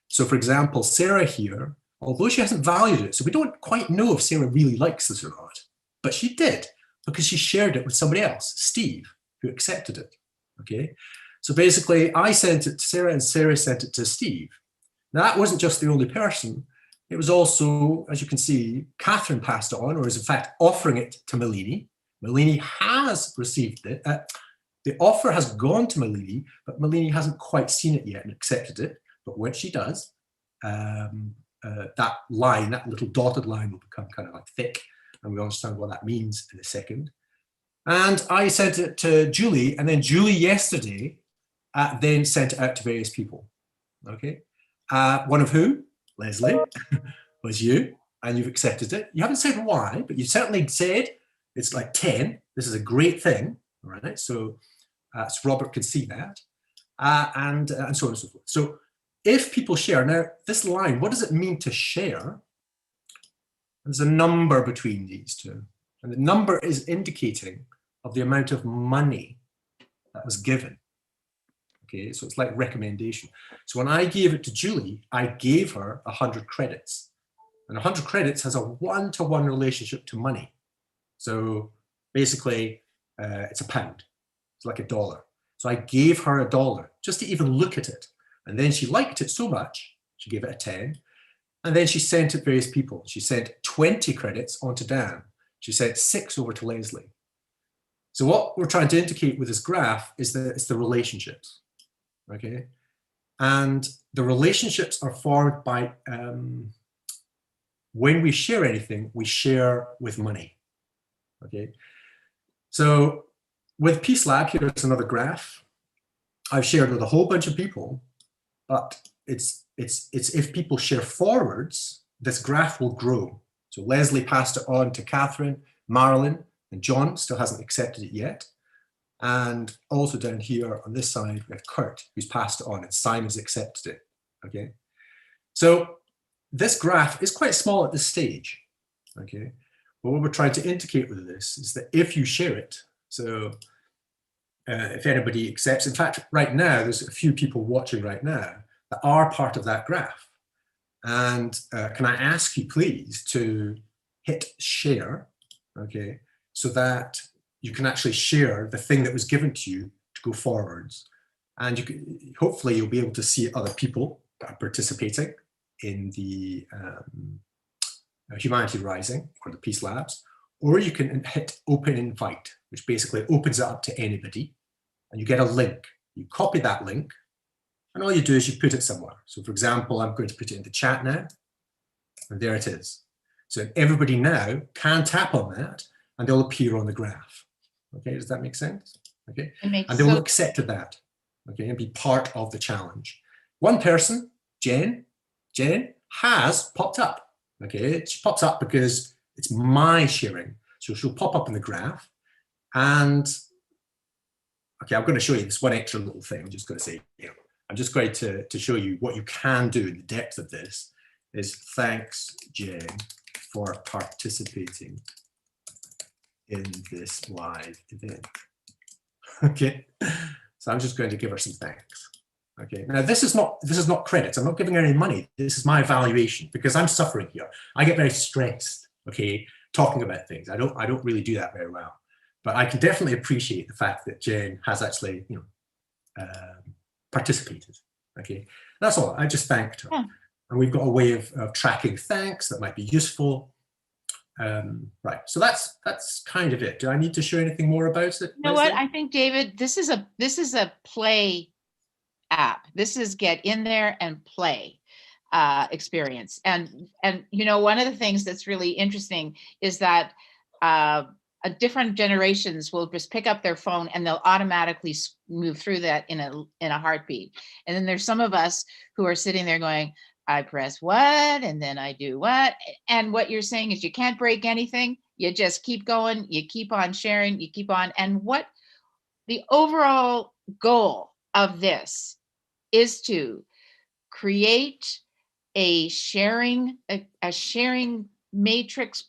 Speaker 6: So, for example, Sarah here, although she hasn't valued it, so we don't quite know if Sarah really likes this or not, but she did because she shared it with somebody else, Steve, who accepted it, okay? So basically, I sent it to Sarah and Sarah sent it to Steve. Now, that wasn't just the only person. It was also, as you can see, Catherine passed it on, or is in fact offering it to Melini. Melini has received it. The offer has gone to Melini, but Melini hasn't quite seen it yet and accepted it. But when she does, that line, that little dotted line will become kind of like thick, and we'll understand what that means in a second. And I sent it to Julie, and then Julie yesterday then sent it out to various people, okay? One of whom, Leslie, was you, and you've accepted it. You haven't said why, but you certainly said it's like 10. This is a great thing, all right? So Robert could see that, and so on and so forth. So if people share, now this line, what does it mean to share? There's a number between these two, and the number is indicating of the amount of money that was given. Okay, so it's like recommendation. So when I gave it to Julie, I gave her 100 credits. And 100 credits has a one-to-one relationship to money. So basically, it's £1. It's like $1. So I gave her $1 just to even look at it. And then she liked it so much, she gave it a 10. And then she sent it to various people. She sent 20 credits on to Dan. She sent 6 over to Leslie. So what we're trying to indicate with this graph is that it's the relationships. Okay, and the relationships are formed by when we share anything, we share with money. Okay, so with Peace Lab, here's another graph. I've shared with a whole bunch of people, but it's if people share forwards, this graph will grow. So Leslie passed it on to Catherine, Marilyn, and John still hasn't accepted it yet. And also down here on this side, we have Kurt, who's passed it on, and Simon's accepted it, okay? So this graph is quite small at this stage, okay? But what we're trying to indicate with this is that if you share it, so if anybody accepts, in fact, right now, there's a few people watching right now that are part of that graph. And can I ask you please to hit share, okay? So that you can actually share the thing that was given to you to go forwards. And hopefully you'll be able to see other people that are participating in the Humanity Rising or the Peace Labs, or you can hit Open Invite, which basically opens it up to anybody, and you get a link. You copy that link, and all you do is you put it somewhere. So for example, I'm going to put it in the chat now, and there it is. So everybody now can tap on that, and they'll appear on the graph. Okay, does that make sense? Okay, and they'll accept that. Okay, and be part of the challenge. One person, Jen has popped up. Okay, she pops up because it's my sharing. So she'll pop up in the graph. And okay, I'm going to show you this one extra little thing. I'm just going to say, I'm just going to show you what you can do in the depth of this is thanks, Jen, for participating in this live event. Okay, so I'm just going to give her some thanks. Okay, now this is not credits. I'm not giving her any money. This is my evaluation because I'm suffering here. I get very stressed, okay, talking about things. I don't really do that very well. But I can definitely appreciate the fact that Jen has actually, participated. Okay, that's all. I just thanked her. Yeah. And we've got a way of tracking thanks that might be useful. Right, so that's kind of it. Do I need to show anything more about it?
Speaker 3: You know what? I think, David, this is a play app. This is get in there and play experience. And one of the things that's really interesting is that different generations will just pick up their phone and they'll automatically move through that in a heartbeat. And then there's some of us who are sitting there going, I press what, and then I do what. And what you're saying is you can't break anything. You just keep going. You keep on sharing. You keep on. And what the overall goal of this is to create a sharing matrix.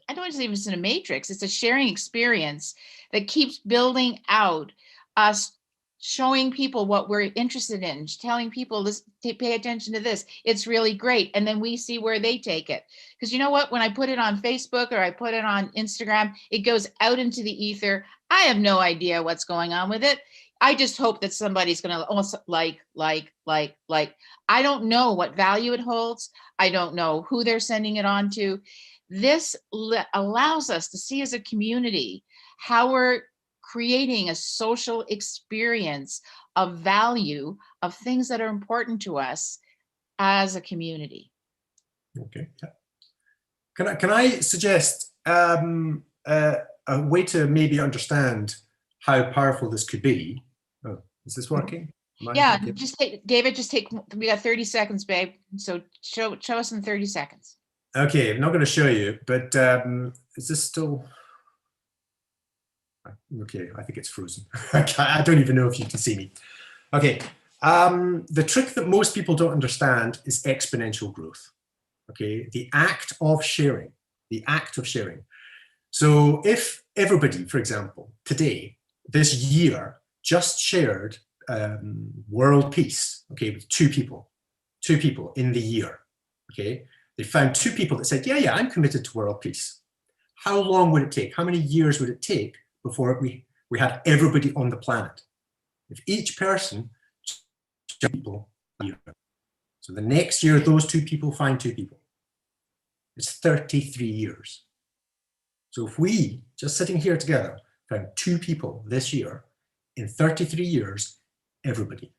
Speaker 3: I don't even say a matrix. It's a sharing experience that keeps building out us, showing people what we're interested in, telling people this, pay attention to this. It's really great. And then we see where they take it. Because you know what? When I put it on Facebook or I put it on Instagram, it goes out into the ether. I have no idea what's going on with it. I just hope that somebody's going to also like. I don't know what value it holds. I don't know who they're sending it on to. This allows us to see as a community how we're creating a social experience of value of things that are important to us as a community.
Speaker 6: Okay. Can I suggest a way to maybe understand how powerful this could be? Oh, is this working?
Speaker 3: Yeah, David, we got 30 seconds, babe. So show us in 30 seconds.
Speaker 6: Okay, I'm not going to show you, but is this still? Okay, I think it's frozen. I don't even know if you can see me. Okay, the trick that most people don't understand is exponential growth. Okay, the act of sharing, So if everybody, for example, today, this year, just shared world peace, okay, with two people in the year, okay, they found two people that said, yeah, I'm committed to world peace. How long would it take? How many years would it take before we had everybody on the planet? If each person, people, so the next year, those two people find two people. It's 33 years. So if we, just sitting here together, found two people this year, in 33 years, everybody.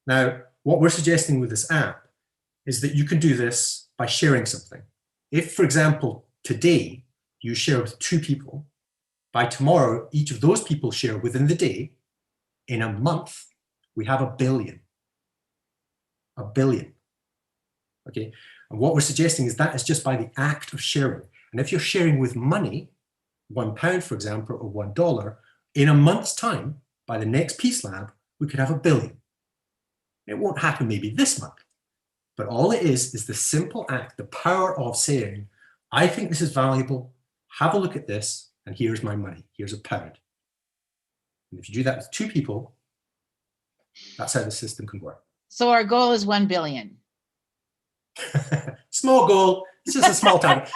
Speaker 6: Now, what we're suggesting with this app is that you can do this by sharing something. If, for example, today you share with two people, by tomorrow, each of those people share within the day. In a month, we have 1 billion. 1 billion. Okay. And what we're suggesting is that is just by the act of sharing. And if you're sharing with money, £1, for example, or $1, in a month's time, by the next Peace Lab, we could have 1 billion. It won't happen maybe this month, but all it is the simple act, the power of saying, I think this is valuable, have a look at this, and here's my money, here's £1. And if you do that with two people, that's how the system can work.
Speaker 3: So our goal is 1 billion.
Speaker 6: Small goal, it's just a small target.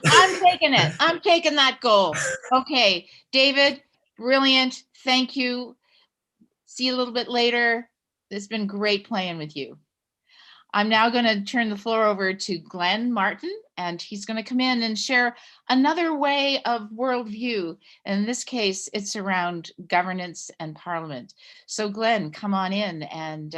Speaker 3: I'm taking it, I'm taking that goal. Okay, David, brilliant, thank you. See you a little bit later. It's been great playing with you. I'm now going to turn the floor over to Glenn Martin, and he's going to come in and share another way of worldview. In this case, it's around governance and parliament. So Glenn, come on in, and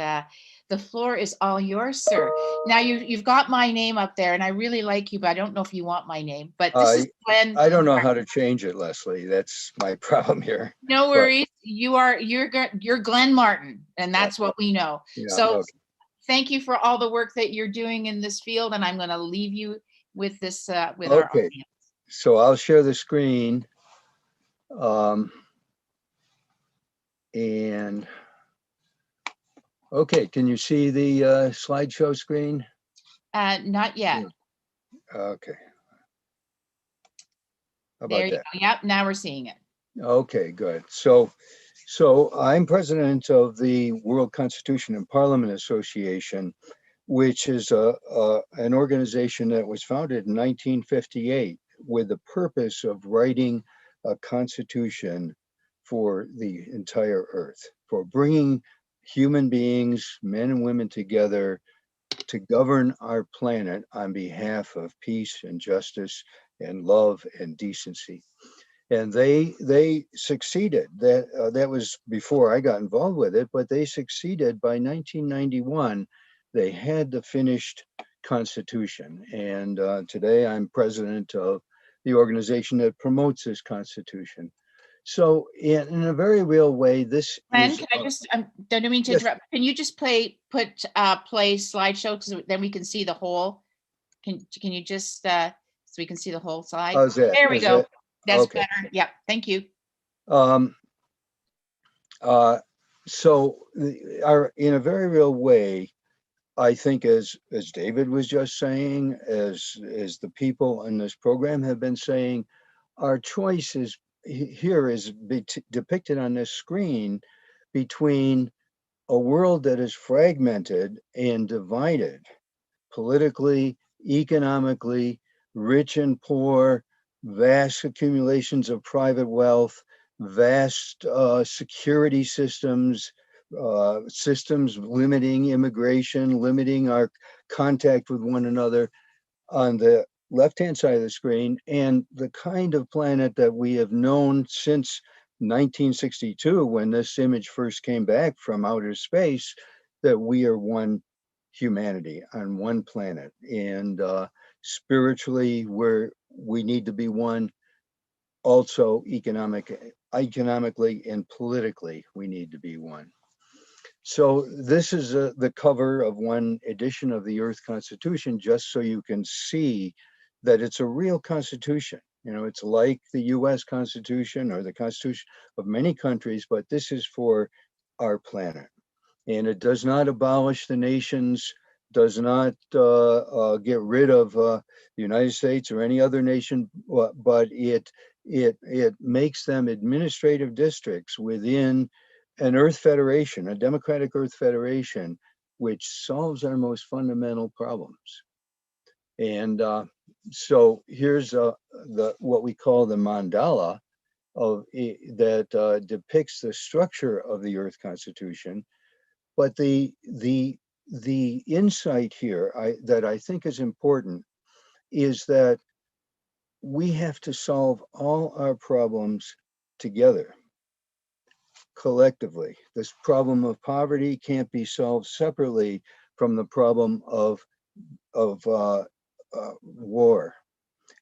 Speaker 3: the floor is all yours, sir. Now you've got my name up there, and I really like you, but I don't know if you want my name. But this is Glenn.
Speaker 13: I don't know how to change it, Leslie. That's my problem here.
Speaker 3: No worries. You're Glenn Martin, and that's what we know.
Speaker 13: Yeah,
Speaker 3: So.
Speaker 13: okay.
Speaker 3: Thank you for all the work that you're doing in this field, and I'm going to leave you with this with our
Speaker 13: Okay,
Speaker 3: audience.
Speaker 13: so I'll share the screen. And okay, can you see the slideshow screen?
Speaker 3: Not yet.
Speaker 13: Okay. How
Speaker 3: There
Speaker 13: about
Speaker 3: you
Speaker 13: that?
Speaker 3: go. Yep, now we're seeing it.
Speaker 13: Okay, good. So I'm president of the World Constitution and Parliament Association, which is an organization that was founded in 1958 with the purpose of writing a constitution for the entire earth, for bringing human beings, men and women together to govern our planet on behalf of peace and justice and love and decency. And they succeeded. That was before I got involved with it, but they succeeded. By 1991, they had the finished constitution. And today I'm president of the organization that promotes this constitution. So in a very real way, this
Speaker 3: Glenn,
Speaker 13: is.
Speaker 3: can I just, don't mean to
Speaker 13: Yes.
Speaker 3: interrupt. Can you just play slideshow, because then we can see the whole, can you just, so we can see the whole slide?
Speaker 13: How's that?
Speaker 3: There we go. That's
Speaker 13: okay.
Speaker 3: better. Yep, thank you.
Speaker 13: So in a very real way, I think as David was just saying, as the people in this program have been saying, our choice is here is depicted on this screen between a world that is fragmented and divided politically, economically, rich and poor, vast accumulations of private wealth, vast security systems, systems limiting immigration, limiting our contact with one another on the left-hand side of the screen, and the kind of planet that we have known since 1962, when this image first came back from outer space, that we are one humanity on one planet, and spiritually we need to be one. Also economically and politically we need to be one. So this is the cover of one edition of the Earth Constitution, just so you can see that it's a real constitution. You know, it's like the US Constitution or the Constitution of many countries, but this is for our planet. And it does not abolish the nations, does not get rid of the United States or any other nation, but it makes them administrative districts within an Earth Federation, a democratic Earth Federation, which solves our most fundamental problems. And so here's what we call the mandala that depicts the structure of the Earth Constitution. But the insight here that I think is important is that we have to solve all our problems together, collectively. This problem of poverty can't be solved separately from the problem of war.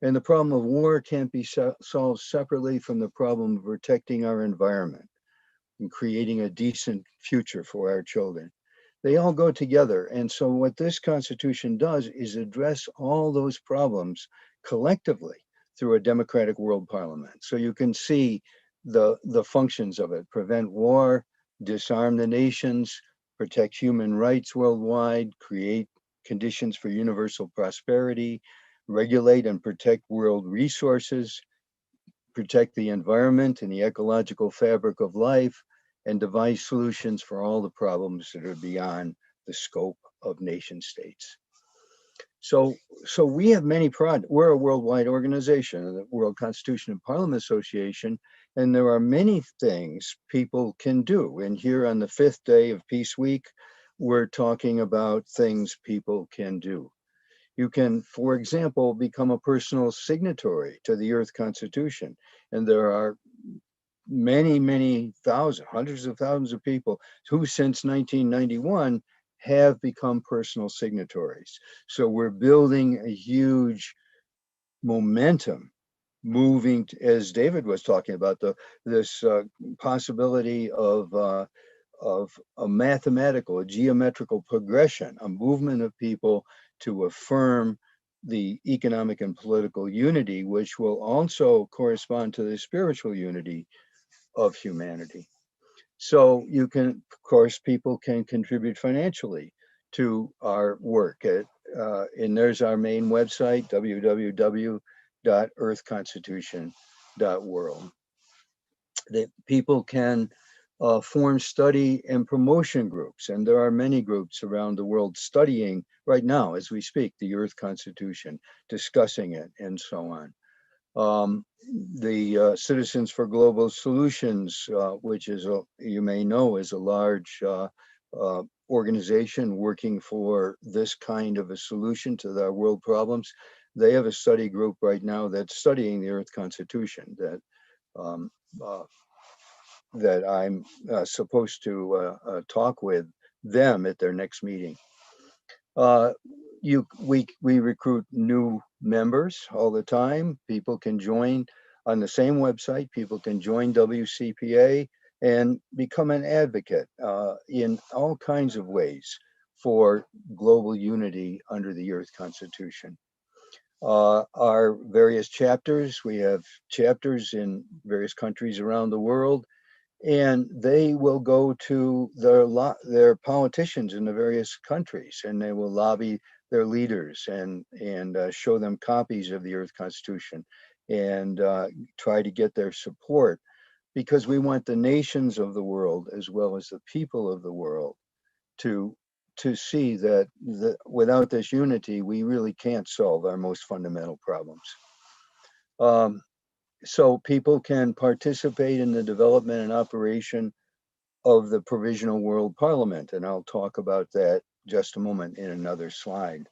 Speaker 13: And the problem of war can't be solved separately from the problem of protecting our environment and creating a decent future for our children. They all go together. And so what this Constitution does is address all those problems collectively through a democratic world parliament. So you can see the functions of it: prevent war, disarm the nations, protect human rights worldwide, create conditions for universal prosperity, regulate and protect world resources, protect the environment and the ecological fabric of life, and devise solutions for all the problems that are beyond the scope of nation states. So we have many projects. We're a worldwide organization, the World Constitution and Parliament Association, and there are many things people can do. And here on the 5th day of Peace Week, we're talking about things people can do. You can, for example, become a personal signatory to the Earth Constitution. And there are many thousands, hundreds of thousands of people who since 1991 have become personal signatories. So we're building a huge momentum moving, as David was talking about, this possibility of a mathematical, a geometrical progression, a movement of people to affirm the economic and political unity, which will also correspond to the spiritual unity of humanity. So you can, of course, people can contribute financially to our work. And there's our main website, www.earthconstitution.world. That people can form study and promotion groups. And there are many groups around the world studying right now as we speak, the Earth Constitution, discussing it and so on. The Citizens for Global Solutions, which is, you may know, is a large organization working for this kind of a solution to the world problems. They have a study group right now that's studying the Earth Constitution that I'm supposed to talk with them at their next meeting. We recruit new members all the time. People can join on the same website. People can join WCPA and become an advocate in all kinds of ways for global unity under the Earth Constitution. Our various chapters, we have chapters in various countries around the world, and they will go to their politicians in the various countries, and they will lobby their leaders and show them copies of the Earth Constitution and try to get their support, because we want the nations of the world as well as the people of the world to see that without this unity, we really can't solve our most fundamental problems. So people can participate in the development and operation of the Provisional World Parliament, and I'll talk about that just a moment in another slide.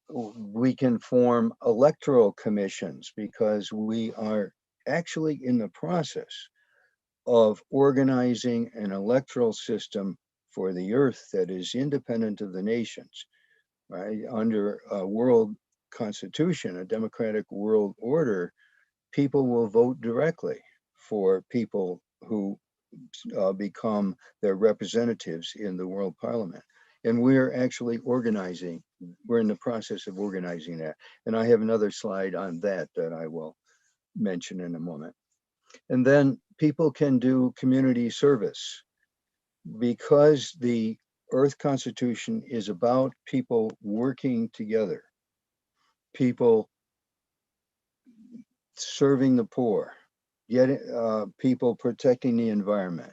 Speaker 13: We can form electoral commissions because we are actually in the process of organizing an electoral system for the earth that is independent of the nations, right? Under a world constitution, a democratic world order, people will vote directly for people who become their representatives in the World Parliament. And we're actually organizing, we're in the process of organizing that. And I have another slide on that I will mention in a moment. And then people can do community service, because the Earth Constitution is about people working together, people serving the poor, people protecting the environment,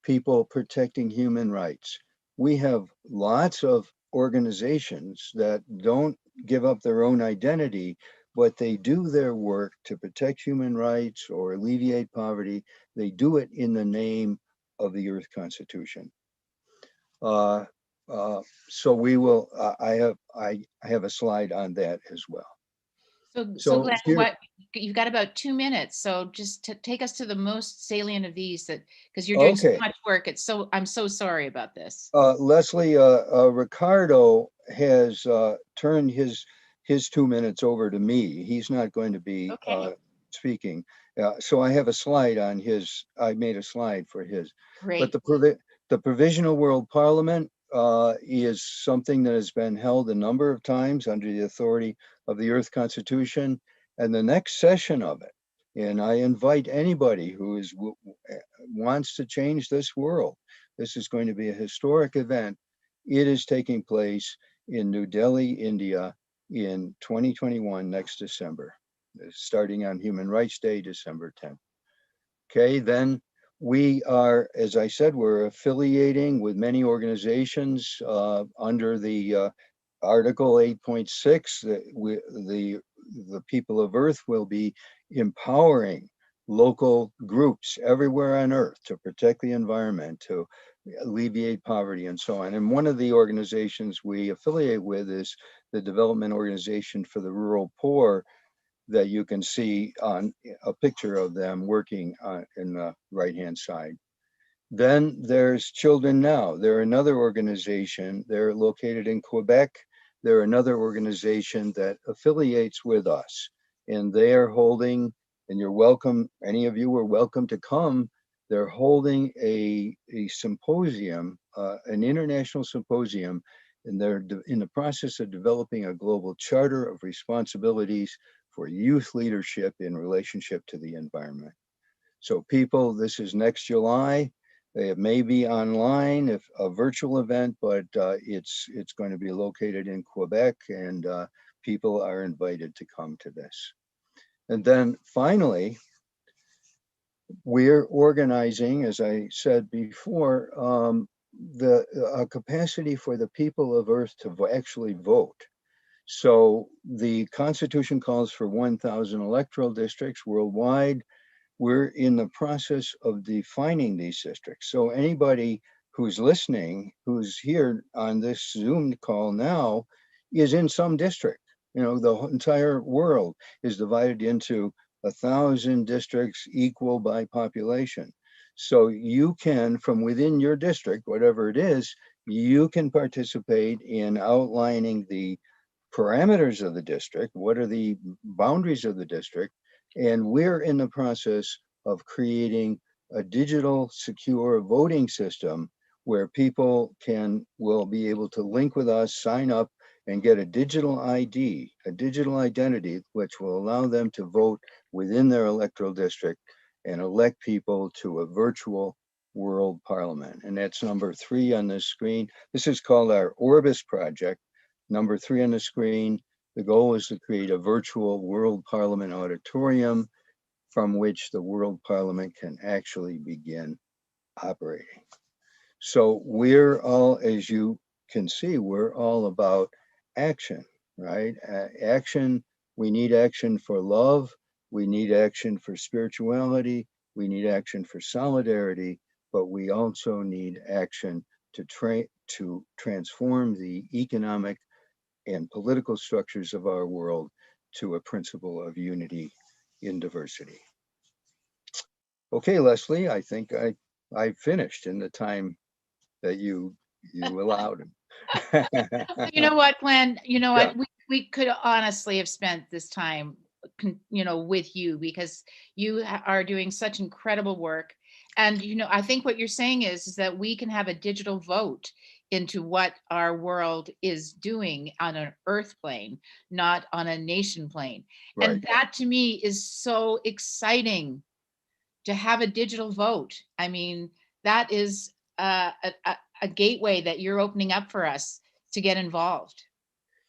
Speaker 13: people protecting human rights. We have lots of organizations that don't give up their own identity, but they do their work to protect human rights or alleviate poverty. They do it in the name of the Earth Constitution. So we will. I have a slide on that as well.
Speaker 3: So Glenn, you've got about 2 minutes. So just to take us to the most salient of these, that because you're doing so much work. I'm so sorry about this.
Speaker 13: Leslie, Ricardo has turned his 2 minutes over to me. He's not going to be speaking. So I have a slide on his. I made a slide for his.
Speaker 3: Great.
Speaker 13: But the Provisional World Parliament is something that has been held a number of times under the authority of the Earth Constitution, and the next session of it, and I invite anybody who wants to change this world. This is going to be a historic event. It is taking place in New Delhi, India in 2021, next December, starting on Human Rights Day, December 10th. Okay, then we are, as I said, we're affiliating with many organizations under the Article 8.6, that the people of Earth will be empowering local groups everywhere on Earth to protect the environment, to alleviate poverty, and so on. And one of the organizations we affiliate with is the Development Organization for the Rural Poor, that you can see on a picture of them working in the right-hand side. Then there's Children Now. They're another organization. They're located in Quebec. They're another organization that affiliates with us. And they are holding, and you're welcome, any of you are welcome to come. They're holding a symposium, an international symposium, and they're in the process of developing a global charter of responsibilities for youth leadership in relationship to the environment. So people, this is next July. It may be online, if a virtual event, but it's going to be located in Quebec, and people are invited to come to this. And then finally, we're organizing, as I said before, a capacity for the people of Earth to actually vote. So the Constitution calls for 1,000 electoral districts worldwide. We're in the process of defining these districts. So anybody who's listening, who's here on this Zoom call now, is in some district. You know, the entire world is divided into 1,000 districts equal by population. So you can, from within your district, whatever it is, you can participate in outlining the parameters of the district, what are the boundaries of the district, and we're in the process of creating a digital secure voting system where people will be able to link with us, sign up, and get a digital ID, a digital identity, which will allow them to vote within their electoral district and elect people to a virtual world parliament. And that's number 3 on this screen. This is called our Orbis project. Number 3 on the screen. The goal is to create a virtual World Parliament auditorium from which the World Parliament can actually begin operating. So we're all, as you can see, we're all about action, right? Action, we need action for love, we need action for spirituality, we need action for solidarity, but we also need action to transform the economic and political structures of our world to a principle of unity in diversity. Okay, Leslie, I think I finished in the time that you allowed.
Speaker 3: You know what, Glenn? You know
Speaker 13: Yeah.
Speaker 3: what? We could honestly have spent this time, with you, because you are doing such incredible work. And, I think what you're saying is that we can have a digital vote into what our world is doing on an earth plane, not on a nation plane.
Speaker 13: Right.
Speaker 3: And that to me is so exciting, to have a digital vote. I mean, that is a gateway that you're opening up for us to get involved.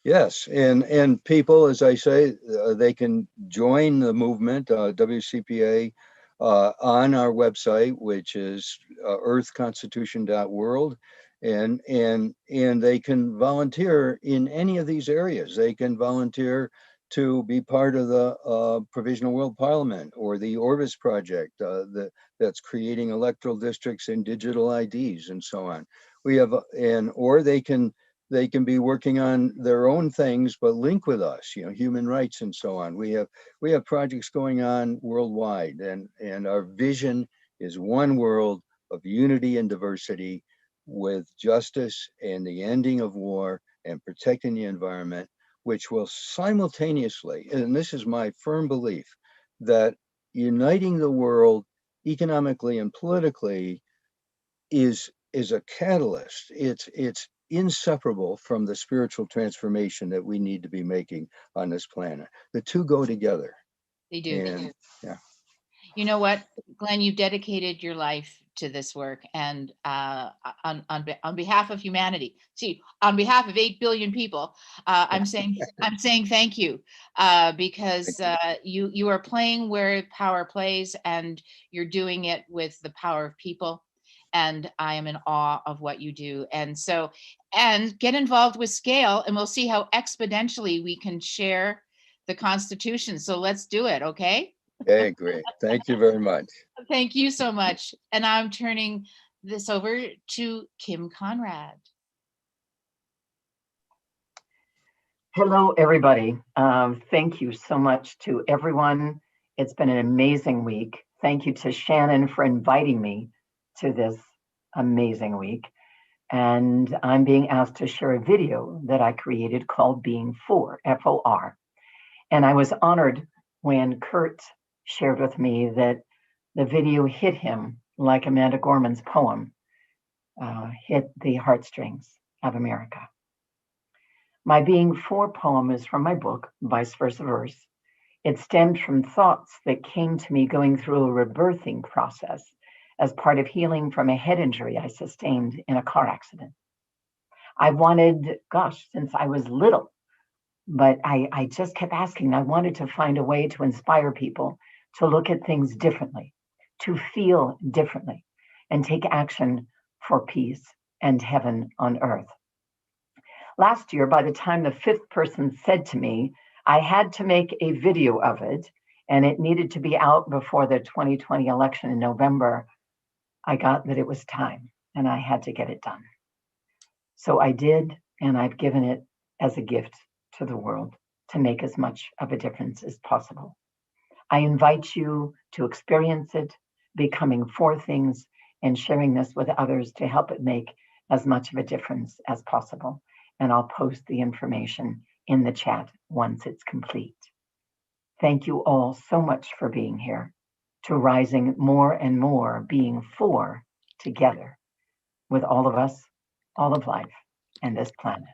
Speaker 13: Yes, and people, as I say, they can join the movement, WCPA, on our website, which is earthconstitution.world, and they can volunteer in any of these areas. They can volunteer to be part of the Provisional World Parliament or the Orbis project that's creating electoral districts and digital IDs and so on. We have, or they can be working on their own things, but link with us, human rights and so on. We have projects going on worldwide, and our vision is one world of unity and diversity with justice and the ending of war and protecting the environment, which will simultaneously, and this is my firm belief, that uniting the world economically and politically is a catalyst. It's inseparable from the spiritual transformation that we need to be making on this planet. The two go together.
Speaker 3: They do.
Speaker 13: And, yeah.
Speaker 3: You know what, Glenn, you've dedicated your life to this work, and on behalf of humanity, on behalf of 8 billion people, I'm saying thank you, because you are playing where power plays, and you're doing it with the power of people. And I am in awe of what you do. And so, and get involved with Scale, and we'll see how exponentially we can share the Constitution. So let's do it, okay?
Speaker 13: Okay, great. Thank you very much.
Speaker 3: Thank you so much. And I'm turning this over to Kim Conrad.
Speaker 9: Hello, everybody. Thank you so much to everyone. It's been an amazing week. Thank you to Shannon for inviting me to this amazing week. And I'm being asked to share a video that I created called Being For, F-O-R. And I was honored when Kurt shared with me that the video hit him like Amanda Gorman's poem hit the heartstrings of America. My Being For poem is from my book, Vice Versa Verse. It stemmed from thoughts that came to me going through a rebirthing process as part of healing from a head injury I sustained in a car accident. I wanted, since I was little, but I just kept asking. I wanted to find a way to inspire people to look at things differently, to feel differently, and take action for peace and heaven on earth. Last year, by the time the fifth person said to me, I had to make a video of it, and it needed to be out before the 2020 election in November, I got that it was time, and I had to get it done. So I did, and I've given it as a gift to the world to make as much of a difference as possible. I invite you to experience it, becoming for things, and sharing this with others to help it make as much of a difference as possible. And I'll post the information in the chat once it's complete. Thank you all so much for being here, to rising more and more, being for together with all of us, all of life, and this planet.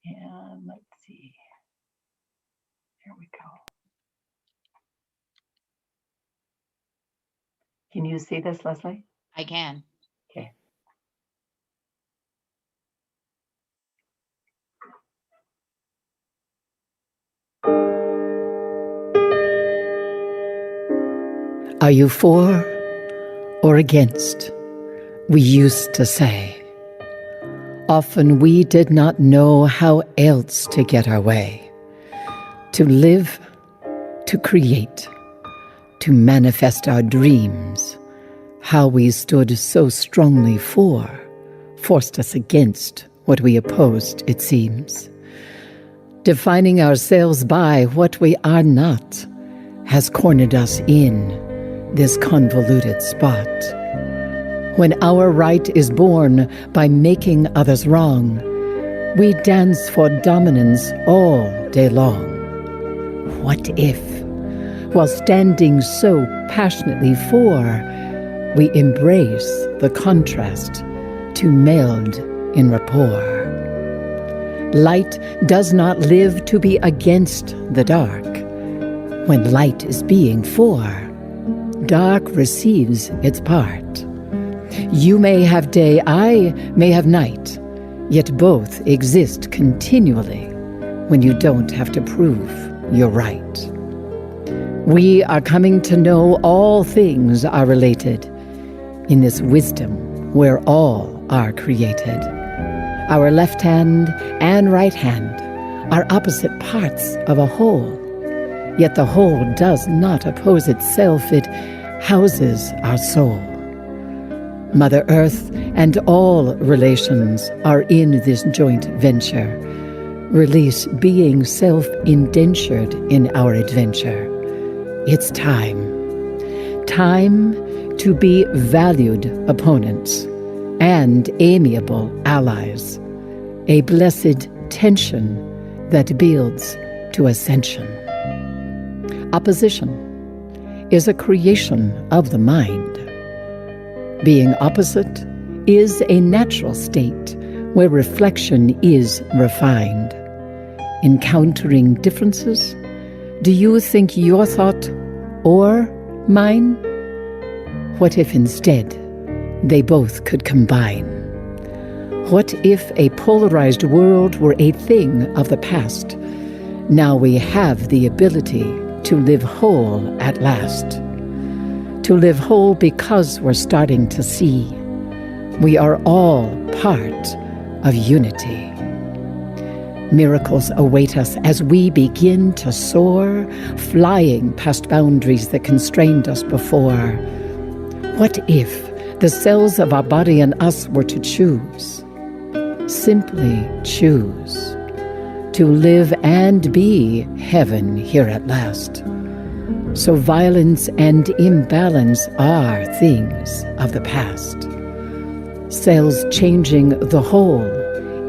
Speaker 9: And let's see. Here we go. Can you see this, Leslie?
Speaker 3: I can.
Speaker 9: Okay.
Speaker 14: Are you for or against? We used to say. Often we did not know how else to get our way. To live, to create, to manifest our dreams. How we stood so strongly for, forced us against what we opposed, it seems. Defining ourselves by what we are not has cornered us in this convoluted spot. When our right is born by making others wrong, we dance for dominance all day long. What if, while standing so passionately for, we embrace the contrast to meld in rapport? Light does not live to be against the dark. When light is being for, dark receives its part. You may have day, I may have night, yet both exist continually when you don't have to prove you're right. We are coming to know all things are related in this wisdom where all are created. Our left hand and right hand are opposite parts of a whole, yet the whole does not oppose itself, it houses our soul. Mother Earth and all relations are in this joint venture. Release being self-indentured in our adventure. It's time. Time to be valued opponents and amiable allies. A blessed tension that builds to ascension. Opposition is a creation of the mind. Being opposite is a natural state where reflection is refined. Encountering differences, do you think your thought or mine? What if instead they both could combine? What if a polarized world were a thing of the past, Now we have the ability to live whole at last. To live whole because we're starting to see we are all part of unity. Miracles await us as we begin to soar, flying past boundaries that constrained us before. What if the cells of our body and us were to choose, simply choose, to live and be heaven here at last? So violence and imbalance are things of the past. Cells changing the whole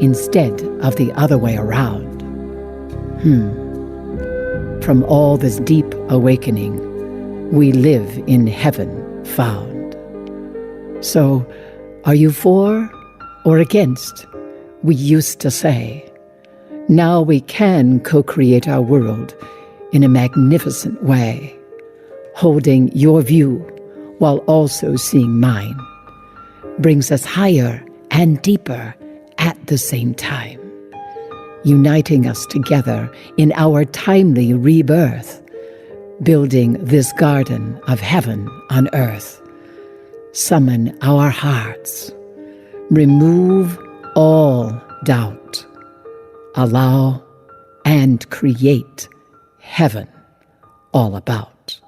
Speaker 14: instead of the other way around. From all this deep awakening, we live in heaven found. So, are you for or against? We used to say. Now we can co-create our world in a magnificent way, holding your view while also seeing mine, brings us higher and deeper at the same time, uniting us together in our timely rebirth, building this garden of heaven on earth. Summon our hearts, remove all doubt, allow and create heaven all about.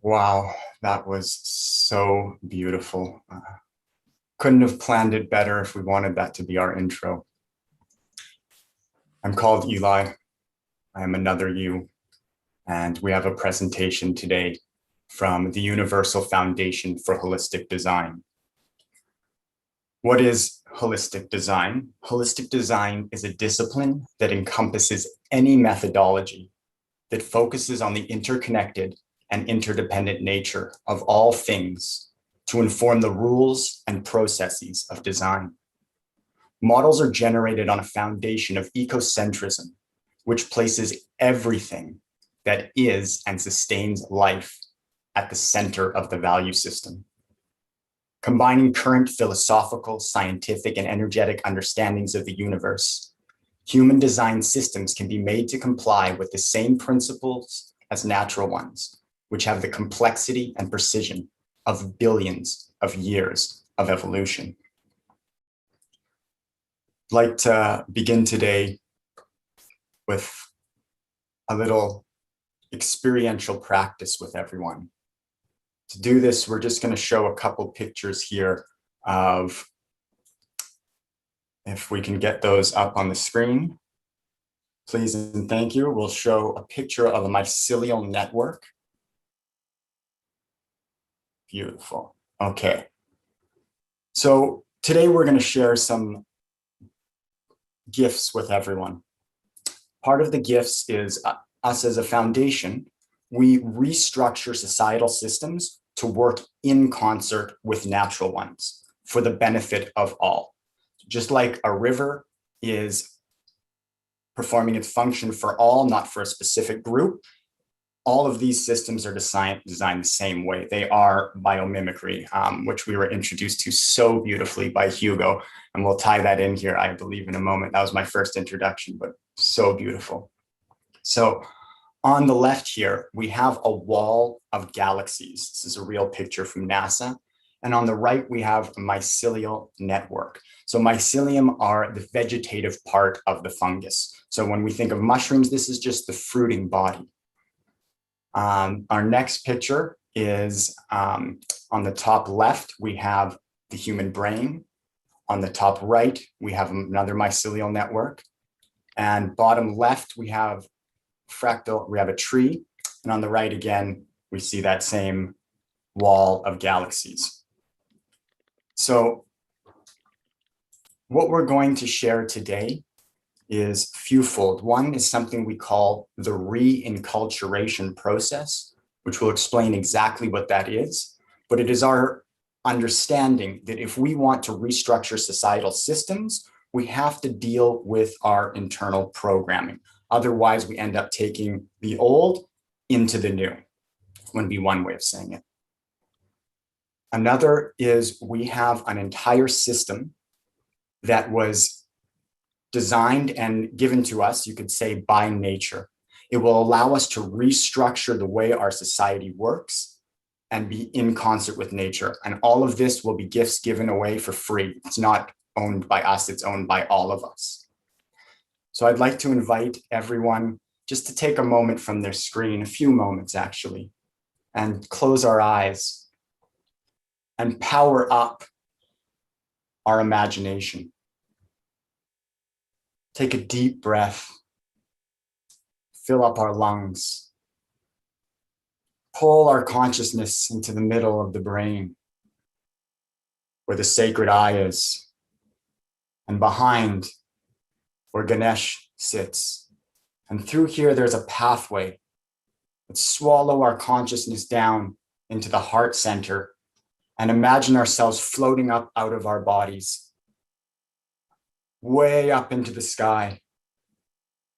Speaker 5: Wow, that was so beautiful. Couldn't have planned it better if we wanted that to be our intro. I'm called Eli. I am another you, and we have a presentation today from the Universal Foundation for Holistic Design. What is holistic design? Holistic design is a discipline that encompasses any methodology that focuses on the interconnected and interdependent nature of all things to inform the rules and processes of design. Models are generated on a foundation of ecocentrism, which places everything that is and sustains life at the center of the value system. Combining current philosophical, scientific, and energetic understandings of the universe, human design systems can be made to comply with the same principles as natural ones, which have the complexity and precision of billions of years of evolution. I'd like to begin today with a little experiential practice with everyone. To do this, we're just going to show a couple pictures here of, if we can get those up on the screen, please and thank you. We'll show a picture of a mycelial network. Beautiful. Okay. So today we're going to share some gifts with everyone. Part of the gifts is us as a foundation. We restructure societal systems to work in concert with natural ones for the benefit of all. Just like a river is performing its function for all, not for a specific group, all of these systems are designed the same way. They are biomimicry, which we were introduced to so beautifully by Hugo. And we'll tie that in here, I believe, in a moment. That was my first introduction, but so beautiful. So on the left here, we have a wall of galaxies. This is a real picture from NASA. And on the right, we have a mycelial network. So mycelium are the vegetative part of the fungus. So when we think of mushrooms, this is just the fruiting body. Our next picture is on the top left, we have the human brain. On the top right, we have another mycelial network. And bottom left, we have we have a tree. And on the right again, we see that same wall of galaxies. So what we're going to share today is fewfold. One is something we call the re-enculturation process, which will explain exactly what that is. But it is our understanding that if we want to restructure societal systems, we have to deal with our internal programming. Otherwise, we end up taking the old into the new. Would be one way of saying it. Another is we have an entire system that was designed and given to us, you could say, by nature. It will allow us to restructure the way our society works and be in concert with nature. And all of this will be gifts given away for free. It's not owned by us, it's owned by all of us. So I'd like to invite everyone just to take a moment from their screen, a few moments actually, and close our eyes and power up our imagination. Take a deep breath, fill up our lungs, pull our consciousness into the middle of the brain where the sacred eye is, and behind where Ganesh sits. And through here, there's a pathway. Let's swallow our consciousness down into the heart center and imagine ourselves floating up out of our bodies, way up into the sky,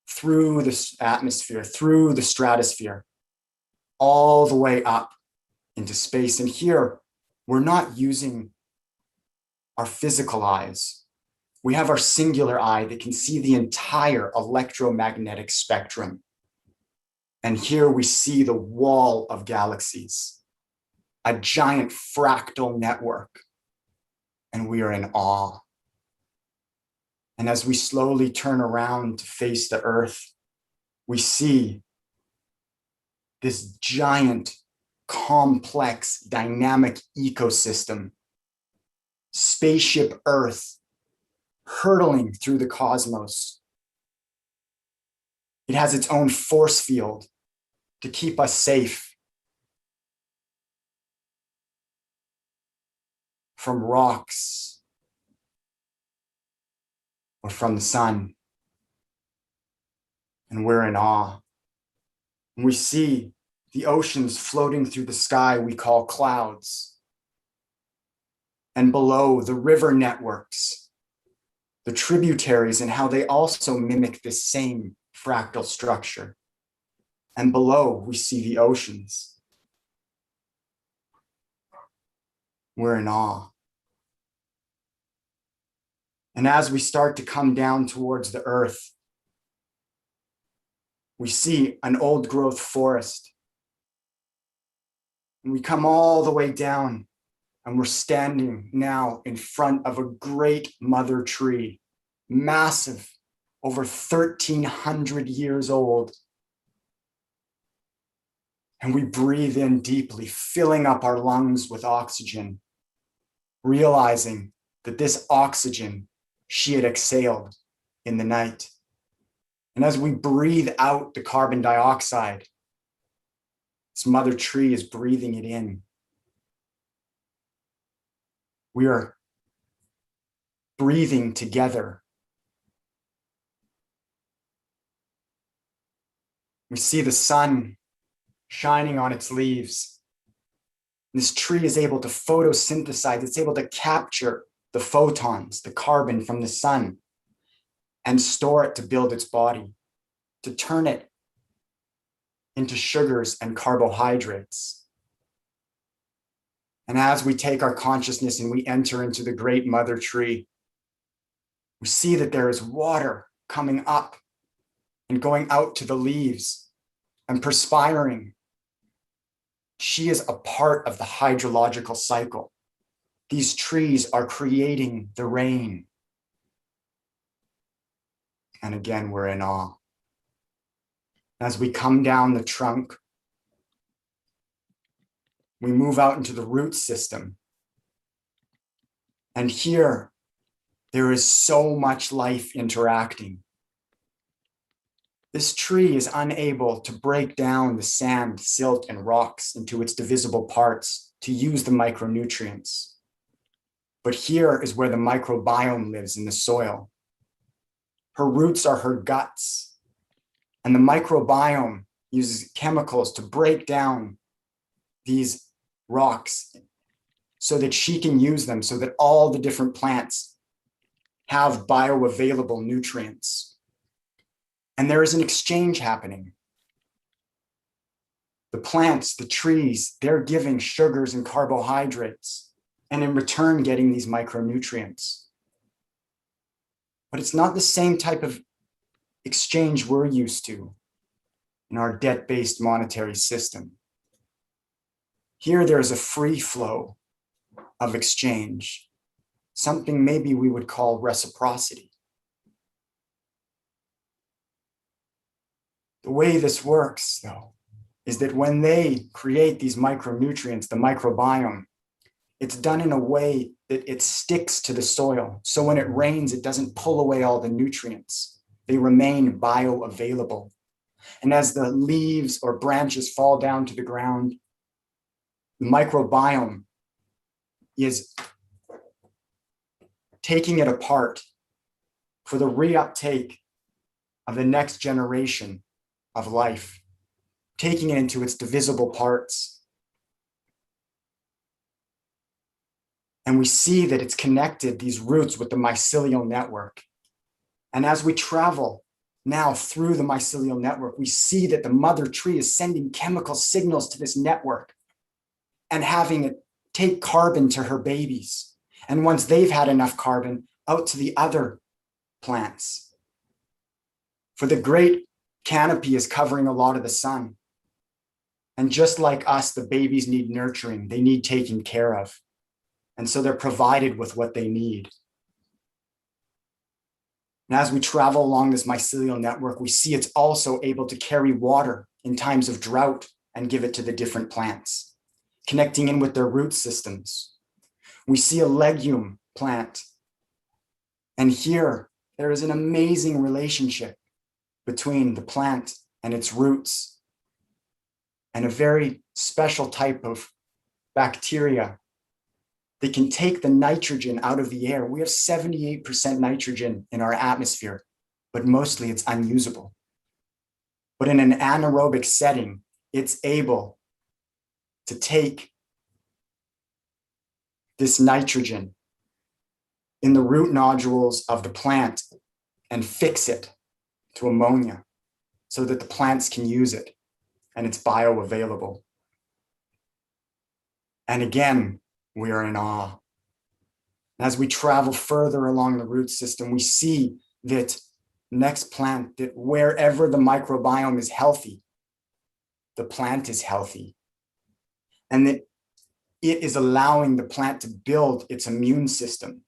Speaker 5: through the atmosphere, through the stratosphere, all the way up into space. And here, we're not using our physical eyes. We have our singular eye that can see the entire electromagnetic spectrum. And here we see the wall of galaxies, a giant fractal network, and we are in awe. And as we slowly turn around to face the earth, we see this giant, complex, dynamic ecosystem, spaceship Earth, hurtling through the cosmos. It has its own force field to keep us safe from rocks or from the sun. And we're in awe. And we see the oceans floating through the sky we call clouds. And below, the river networks, the tributaries, and how they also mimic this same fractal structure. And below, we see the oceans. We're in awe. And as we start to come down towards the earth, we see an old growth forest. And we come all the way down, and we're standing now in front of a great mother tree, massive, over 1,300 years old. And we breathe in deeply, filling up our lungs with oxygen, realizing that this oxygen she had exhaled in the night. And as we breathe out the carbon dioxide, this mother tree is breathing it in. We are breathing together. We see the sun shining on its leaves. This tree is able to photosynthesize. It's able to capture the photons, the carbon from the sun, and store it to build its body, to turn it into sugars and carbohydrates. And as we take our consciousness and we enter into the great mother tree, we see that there is water coming up and going out to the leaves and perspiring. She is a part of the hydrological cycle. These trees are creating the rain. And again, we're in awe. As we come down the trunk, we move out into the root system. And here, there is so much life interacting. This tree is unable to break down the sand, silt, and rocks into its divisible parts to use the micronutrients. But here is where the microbiome lives in the soil. Her roots are her guts, and the microbiome uses chemicals to break down these rocks so that she can use them, so that all the different plants have bioavailable nutrients. And there is an exchange happening. The plants, the trees, they're giving sugars and carbohydrates, and in return getting these micronutrients. But it's not the same type of exchange we're used to in our debt-based monetary system. Here, there is a free flow of exchange, something maybe we would call reciprocity. The way this works, though, is that when they create these micronutrients, the microbiome, it's done in a way that it sticks to the soil. So when it rains, it doesn't pull away all the nutrients. They remain bioavailable. And as the leaves or branches fall down to the ground, the microbiome is taking it apart for the reuptake of the next generation of life, taking it into its divisible parts. And we see that it's connected, these roots, with the mycelial network. And as we travel now through the mycelial network, we see that the mother tree is sending chemical signals to this network and having it take carbon to her babies. And once they've had enough carbon, out to the other plants. For the great canopy is covering a lot of the sun. And just like us, the babies need nurturing, they need taken care of. And so they're provided with what they need. And as we travel along this mycelial network, we see it's also able to carry water in times of drought and give it to the different plants, connecting in with their root systems. We see a legume plant. And here, there is an amazing relationship between the plant and its roots, and a very special type of bacteria that can take the nitrogen out of the air. We have 78% nitrogen in our atmosphere, but mostly it's unusable. But in an anaerobic setting, it's able to take this nitrogen in the root nodules of the plant and fix it to ammonia so that the plants can use it and it's bioavailable. And again, we are in awe. As we travel further along the root system, we see that next plant, that wherever the microbiome is healthy, the plant is healthy. And that it is allowing the plant to build its immune system.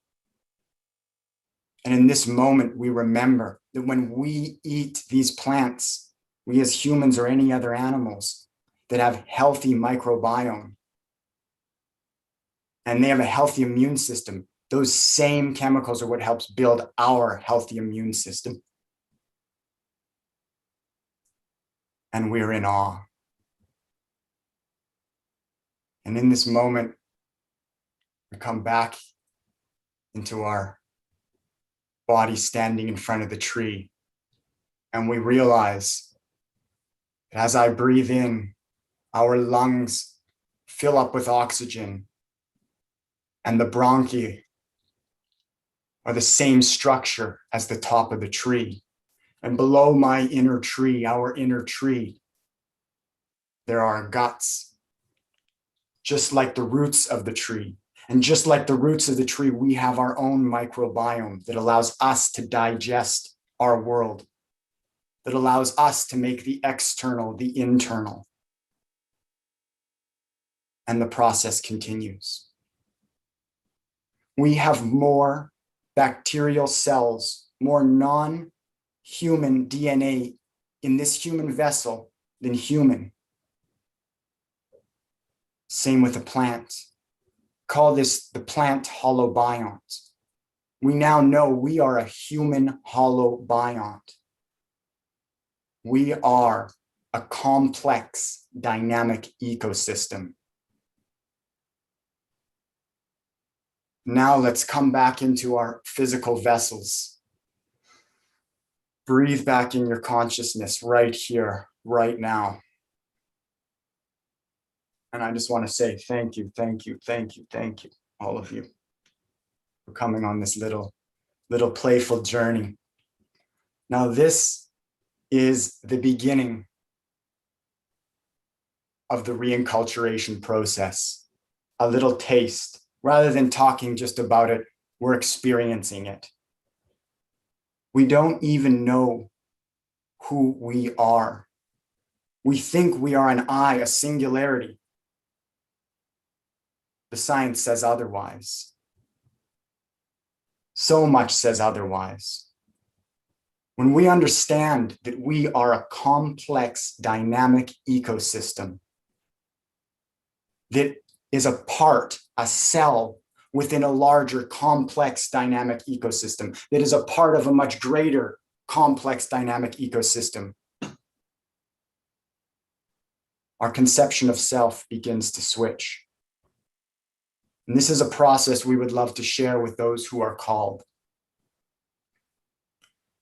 Speaker 5: And in this moment, we remember that when we eat these plants, we as humans or any other animals that have healthy microbiome, and they have a healthy immune system, those same chemicals are what helps build our healthy immune system. And we're in awe. And in this moment, we come back into our body standing in front of the tree. And we realize that as I breathe in, our lungs fill up with oxygen, and the bronchi are the same structure as the top of the tree. And below my inner tree, our inner tree, there are guts, just like the roots of the tree. And just like the roots of the tree, we have our own microbiome that allows us to digest our world, that allows us to make the external the internal. And the process continues. We have more bacterial cells, more non-human DNA in this human vessel than human. Same with a plant. Call this the plant holobiont. We now know we are a human holobiont. We are a complex, dynamic ecosystem. Now let's come back into our physical vessels. Breathe back in your consciousness right here, right now. And I just want to say thank you, thank you, thank you, thank you, all of you, for coming on this little little playful journey. Now, this is the beginning of the reinculturation process, a little taste. Rather than talking just about it, we're experiencing it. We don't even know who we are. We think we are an I, a singularity. The science says otherwise. So much says otherwise. When we understand that we are a complex, dynamic ecosystem that is a part, a cell within a larger, complex, dynamic ecosystem, that is a part of a much greater, complex, dynamic ecosystem, our conception of self begins to switch. And this is a process we would love to share with those who are called.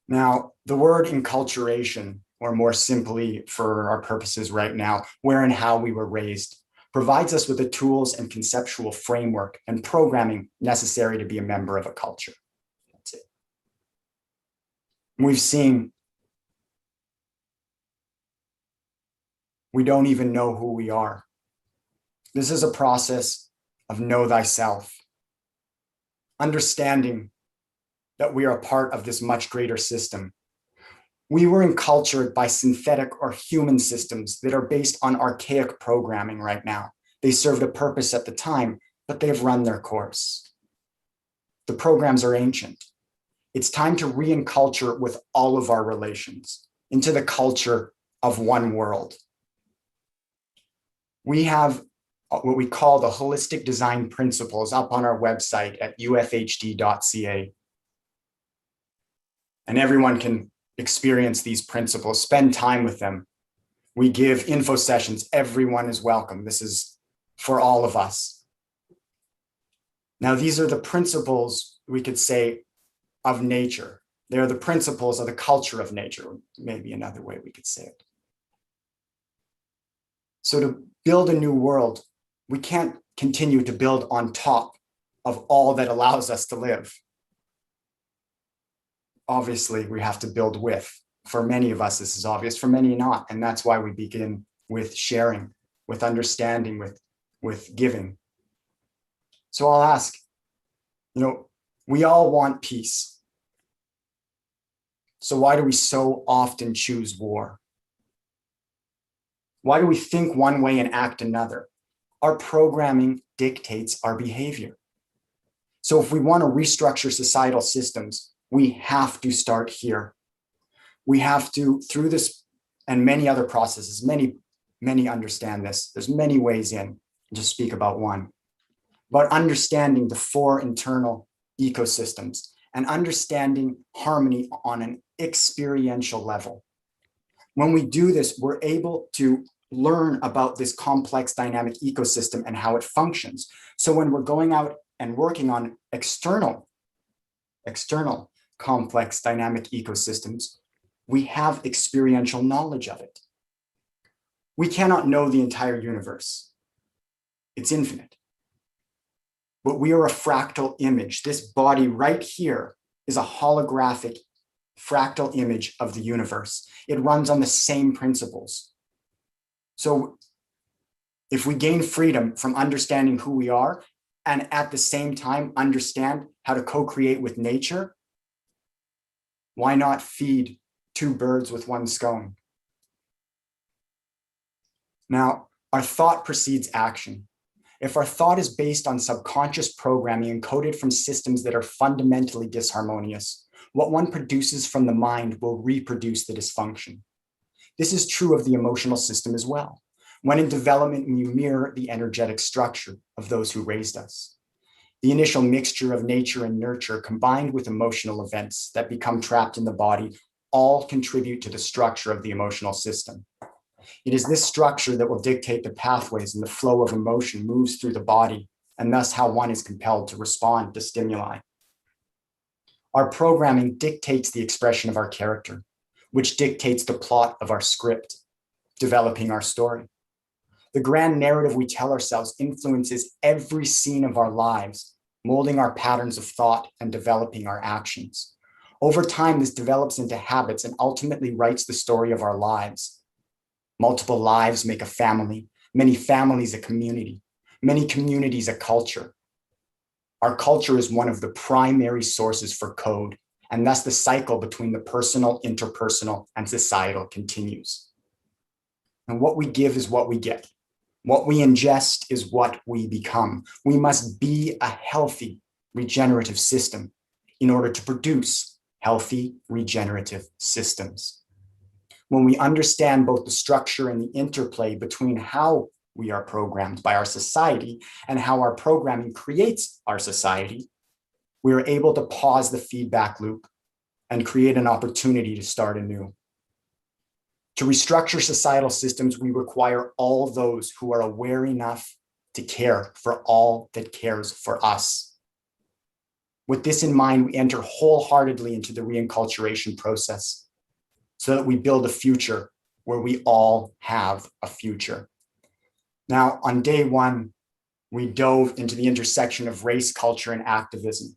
Speaker 5: Now, the word enculturation, or more simply for our purposes right now, where and how we were raised, provides us with the tools and conceptual framework and programming necessary to be a member of a culture. That's it. We've seen we don't even know who we are. This is a process of know thyself, understanding that we are a part of this much greater system. We were encultured by synthetic or human systems that are based on archaic programming right now. They served a purpose at the time, but they've run their course. The programs are ancient. It's time to re-enculture with all of our relations into the culture of one world. We have what we call the holistic design principles up on our website at ufhd.ca. And everyone can experience these principles, spend time with them. We give info sessions. Everyone is welcome. This is for all of us. Now, these are the principles, we could say, of nature. They're the principles of the culture of nature, maybe another way we could say it. So to build a new world, we can't continue to build on top of all that allows us to live. Obviously, we have to build with. For many of us, this is obvious, for many not. And that's why we begin with sharing, with understanding, with giving. So I'll ask, we all want peace. So why do we so often choose war? Why do we think one way and act another? Our programming dictates our behavior. So if we want to restructure societal systems, we have to start here. We have to, through this and many other processes, many understand this. There's many ways in, I'll just speak about one. But understanding the four internal ecosystems and understanding harmony on an experiential level. When we do this, we're able to learn about this complex dynamic ecosystem and how it functions. So when we're going out and working on external complex dynamic ecosystems, we have experiential knowledge of it. We cannot know the entire universe. It's infinite. But we are a fractal image. This body right here is a holographic fractal image of the universe. It runs on the same principles. So if we gain freedom from understanding who we are and at the same time understand how to co-create with nature, why not feed two birds with one stone? Now, our thought precedes action. If our thought is based on subconscious programming encoded from systems that are fundamentally disharmonious, what one produces from the mind will reproduce the dysfunction. This is true of the emotional system as well. When in development, we mirror the energetic structure of those who raised us. The initial mixture of nature and nurture combined with emotional events that become trapped in the body all contribute to the structure of the emotional system. It is this structure that will dictate the pathways and the flow of emotion moves through the body, and thus how one is compelled to respond to stimuli. Our programming dictates the expression of our character, which dictates the plot of our script, developing our story. The grand narrative we tell ourselves influences every scene of our lives molding our patterns of thought and developing our actions. Over time, this develops into habits and ultimately writes the story of our lives. Multiple lives make a family, many families a community, many communities a culture. Our culture is one of the primary sources for code, and thus the cycle between the personal, interpersonal, and societal continues. And what we give is what we get. What we ingest is what we become. We must be a healthy, regenerative system in order to produce healthy, regenerative systems. When we understand both the structure and the interplay between how we are programmed by our society and how our programming creates our society, we are able to pause the feedback loop and create an opportunity to start anew. To restructure societal systems, we require all those who are aware enough to care for all that cares for us. With this in mind, we enter wholeheartedly into the reinculturation process so that we build a future where we all have a future. Now, on day one, we dove into the intersection of race, culture, and activism.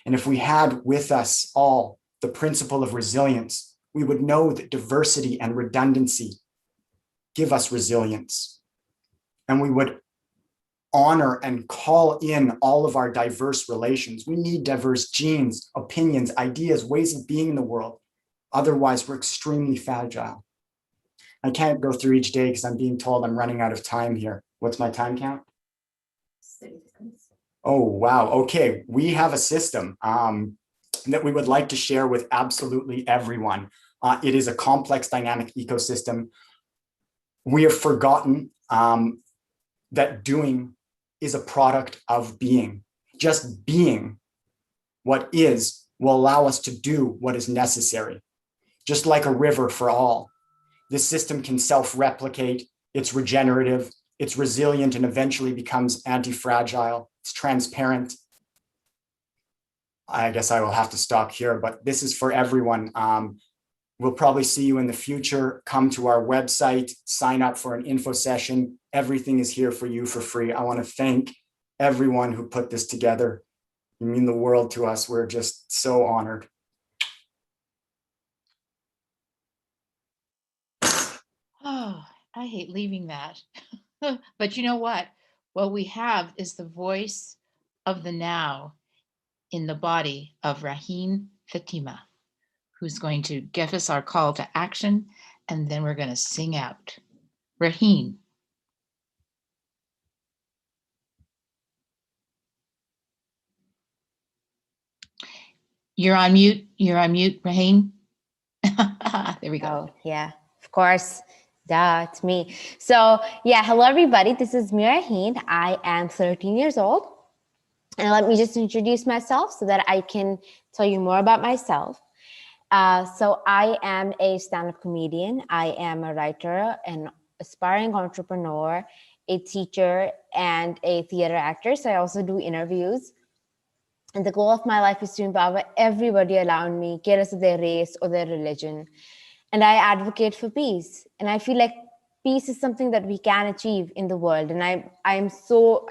Speaker 5: And if we had with us all the principle of resilience, we would know that diversity and redundancy give us resilience. And we would honor and call in all of our diverse relations. We need diverse genes, opinions, ideas, ways of being in the world. Otherwise, we're extremely fragile. I can't go through each day because I'm being told I'm running out of time here. What's my time count? 30 seconds. Oh, wow. Okay, we have a system that we would like to share with absolutely everyone. It is a complex dynamic ecosystem. We have forgotten that doing is a product of being. Just being what is will allow us to do what is necessary. Just like a river for all. This system can self-replicate, it's regenerative, it's resilient, and eventually becomes anti-fragile, it's transparent. I guess I will have to stop here, but this is for everyone. We'll probably see you in the future. Come to our website, sign up for an info session. Everything is here for you for free. I want to thank everyone who put this together. You mean the world to us. We're just so honored.
Speaker 3: Oh, I hate leaving that. But you know what? What we have is the voice of the now in the body of Raheen Fatima, who's going to give us our call to action, and then we're going to sing out. Raheen. You're on mute. You're on mute, Raheen. There we go.
Speaker 11: Oh, yeah, of course. Duh, it's me. So, yeah, hello, everybody. This is Raheen. I am 13 years old. And let me just introduce myself so that I can tell you more about myself. So I am a stand-up comedian. I am a writer, an aspiring entrepreneur, a teacher, and a theater actor. So I also do interviews. And the goal of my life is to empower everybody around me, regardless of their race or their religion. And I advocate for peace. And I feel like peace is something that we can achieve in the world. And I'm so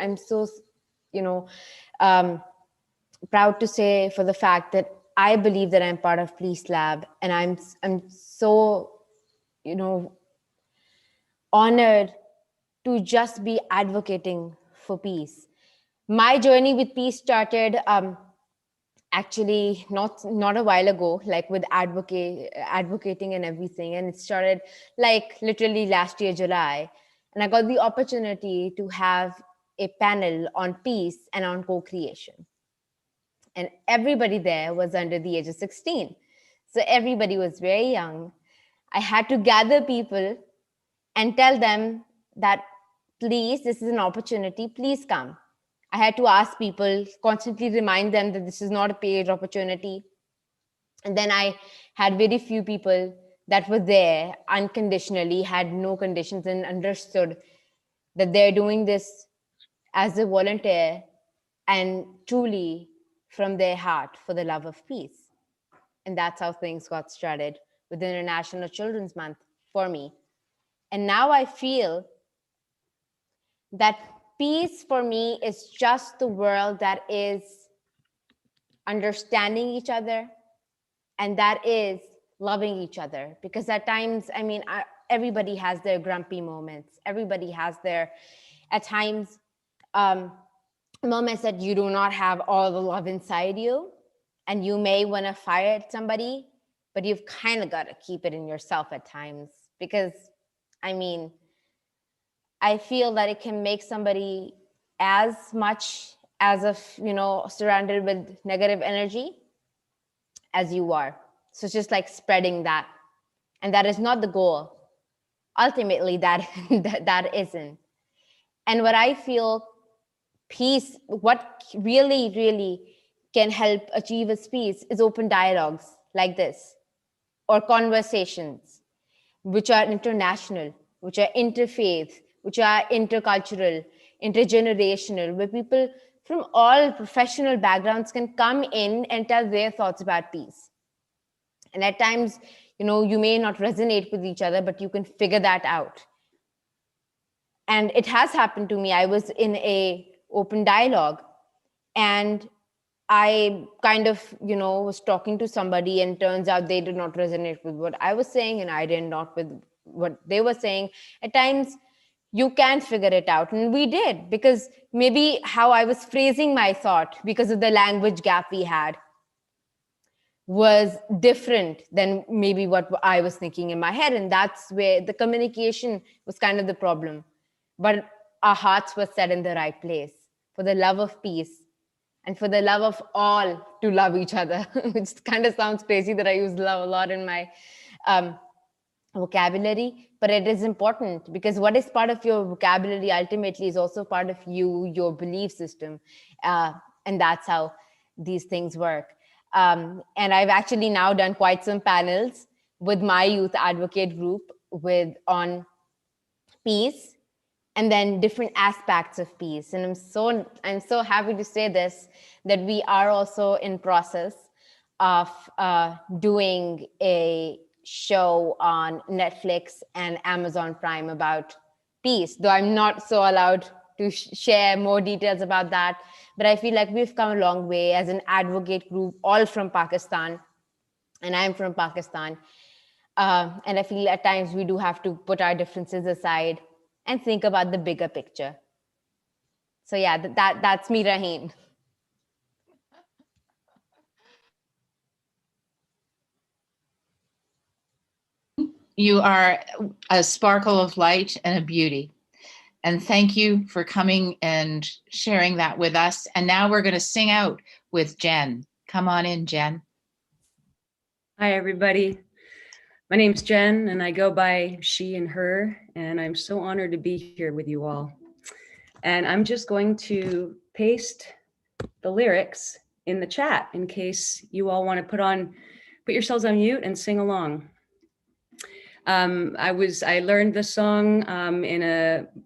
Speaker 11: proud to say for the fact that I believe that I'm part of Peace Lab, and I'm so honored to just be advocating for peace. My journey with peace started actually not a while ago, like with advocating and everything, and it started like literally last year July, and I got the opportunity to have a panel on peace and on co-creation. And everybody there was under the age of 16. So everybody was very young. I had to gather people and tell them that, please, this is an opportunity, please come. I had to ask people, constantly remind them that this is not a paid opportunity. And then I had very few people that were there unconditionally, had no conditions, and understood that they're doing this as a volunteer and truly from their heart for the love of peace. And that's how things got started with International Children's Month for me. And now I feel that peace for me is just the world that is understanding each other, and that is loving each other. Because at times, I mean, everybody has their grumpy moments. Everybody has their, at times, moments that you do not have all the love inside you, and you may want to fire at somebody, but you've kind of got to keep it in yourself at times. Because, I mean, I feel that it can make somebody as much as if, you know, surrounded with negative energy as you are. So it's just like spreading that. And that is not the goal. Ultimately, that isn't. And what I feel peace, what really, really can help achieve its peace is open dialogues like this, or conversations which are international, which are interfaith, which are intercultural, intergenerational, where people from all professional backgrounds can come in and tell their thoughts about peace. And at times, you know, you may not resonate with each other, but you can figure that out. And it has happened to me. I was in a open dialogue, and I kind of, you know, was talking to somebody, and turns out they did not resonate with what I was saying, and I did not with what they were saying. At times, you can figure it out. And we did, because maybe how I was phrasing my thought, because of the language gap we had, was different than maybe what I was thinking in my head. And that's where the communication was kind of the problem. But our hearts were set in the right place for the love of peace and for the love of all to love each other, which kind of sounds crazy that I use love a lot in my vocabulary, but it is important, because what is part of your vocabulary ultimately is also part of you, your belief system. And that's how these things work. And I've actually now done quite some panels with my youth advocate group on peace, and then different aspects of peace. And I'm so happy to say this, that we are also in process of doing a show on Netflix and Amazon Prime about peace, though I'm not so allowed to share more details about that. But I feel like we've come a long way as an advocate group, all from Pakistan, and I'm from Pakistan. And I feel at times we do have to put our differences aside and think about the bigger picture. So yeah, that's me, Raheen.
Speaker 3: You are a sparkle of light and a beauty. And thank you for coming and sharing that with us. And now we're going to sing out with Jen. Come on in, Jen.
Speaker 15: Hi, everybody. My name's Jen, and I go by she and her, and I'm so honored to be here with you all. And I'm just going to paste the lyrics in the chat in case you all want to put yourselves on mute and sing along. I learned this song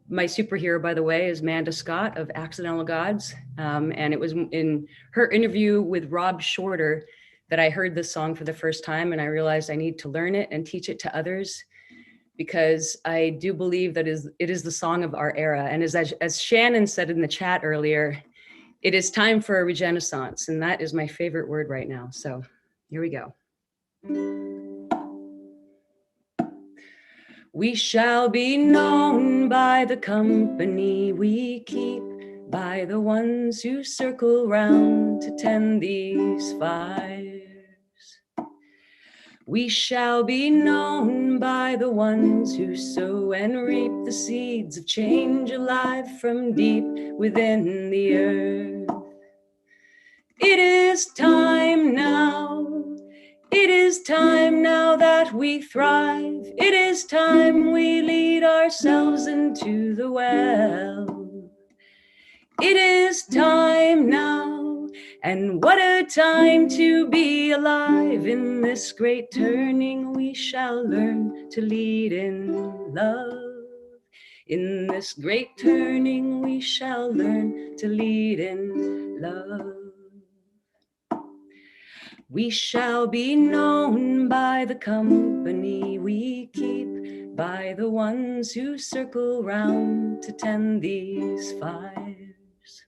Speaker 15: my superhero, by the way, is Manda Scott of Accidental Gods. And it was in her interview with Rob Shorter that I heard this song for the first time, and I realized I need to learn it and teach it to others, because I do believe that it is the song of our era. And as Shannon said in the chat earlier, it is time for a regenaissance, and that is my favorite word right now. So here we go. We shall be known by the company we keep, by the ones who circle round to tend these fires. We shall be known by the ones who sow and reap the seeds of change alive from deep within the earth. It is time now. It is time now that we thrive. It is time we lead ourselves into the well. It is time now, and what a time to be alive. In this great turning we shall learn to lead in love. In this great turning we shall learn to lead in love. We shall be known by the company we keep, by the ones who circle round to tend these fires.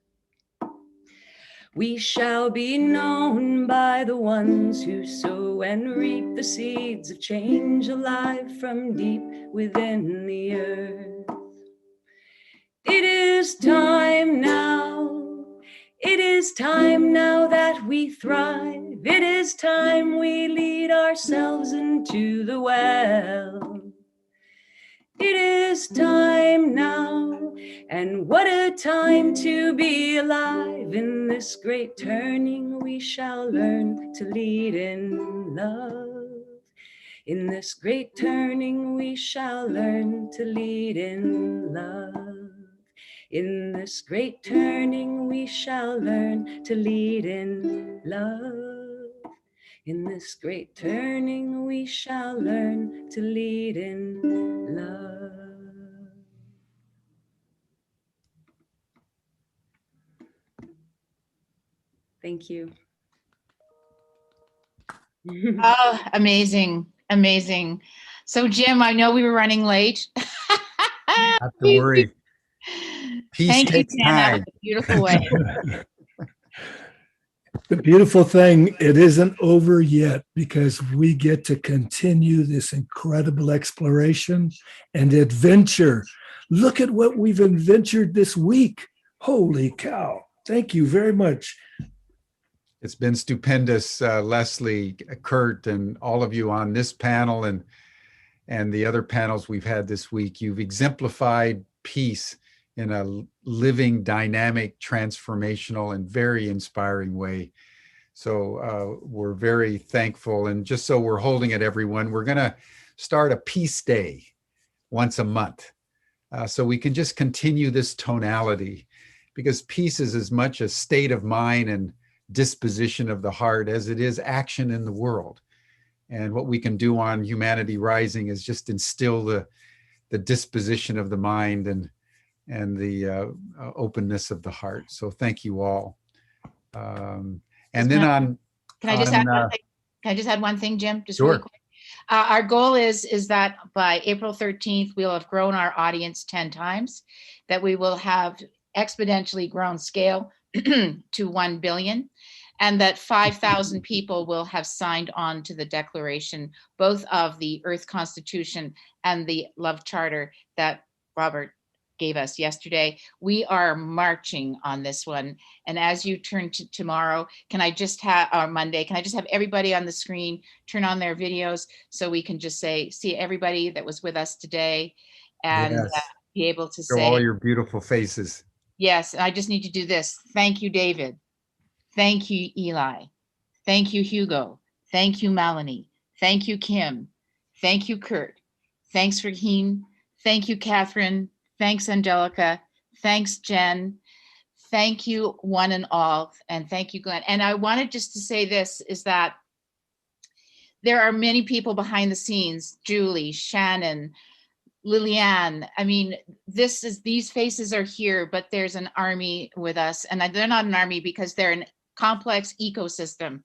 Speaker 15: We shall be known by the ones who sow and reap the seeds of change alive from deep within the earth. It is time now. It is time now that we thrive. It is time we lead ourselves into the well. It is time now, and what a time to be alive. In this great turning we shall learn to lead in love. In this great turning we shall learn to lead in love. In this great turning we shall learn to lead in love. In this great turning we shall learn to lead in love. Thank you.
Speaker 3: Oh, amazing, amazing. So Jim, I know we were running late.
Speaker 1: Not to worry. Peace
Speaker 3: Thank you,
Speaker 1: takes
Speaker 3: Jen. That was
Speaker 1: time.
Speaker 3: a beautiful way.
Speaker 7: The beautiful thing, it isn't over yet because we get to continue this incredible exploration and adventure. Look at what we've adventured this week. Holy cow. Thank you very much.
Speaker 1: It's been stupendous, Leslie, Kurt, and all of you on this panel and the other panels we've had this week. You've exemplified peace in a living, dynamic, transformational, and very inspiring way. So we're very thankful. And just so we're holding it, everyone, we're going to start a peace day once a month. So we can just continue this tonality, because peace is as much a state of mind and disposition of the heart as it is action in the world. And what we can do on Humanity Rising is just instill the disposition of the mind and the openness of the heart. So thank you all. And then
Speaker 3: Can I just add one thing? Can I just add one thing, Jim? Just
Speaker 1: sure.
Speaker 3: really quick. Our goal is that by April 13th, we'll have grown our audience 10 times, that we will have exponentially grown scale to 1 billion, and that 5,000 people will have signed on to the declaration, both of the Earth Constitution and the Love Charter that Robert gave us yesterday. We are marching on this one. And as you turn to tomorrow, can I just have, or Monday, can I just have everybody on the screen turn on their videos so we can just see everybody that was with us today and
Speaker 1: Yes.
Speaker 3: be able to
Speaker 1: Show
Speaker 3: say,
Speaker 1: all your beautiful faces.
Speaker 3: yes, I just need to do this. Thank you, David. Thank you, Eli. Thank you, Hugo. Thank you, Melanie. Thank you, Kim. Thank you, Kurt. Thanks, Raheen. Thank you, Catherine. Thanks, Angelica. Thanks, Jen. Thank you, one and all. And thank you, Glenn. And I wanted just to say this, is that there are many people behind the scenes, Julie, Shannon, Liliane. I mean, these faces are here, but there's an army with us. And they're not an army because they're an complex ecosystem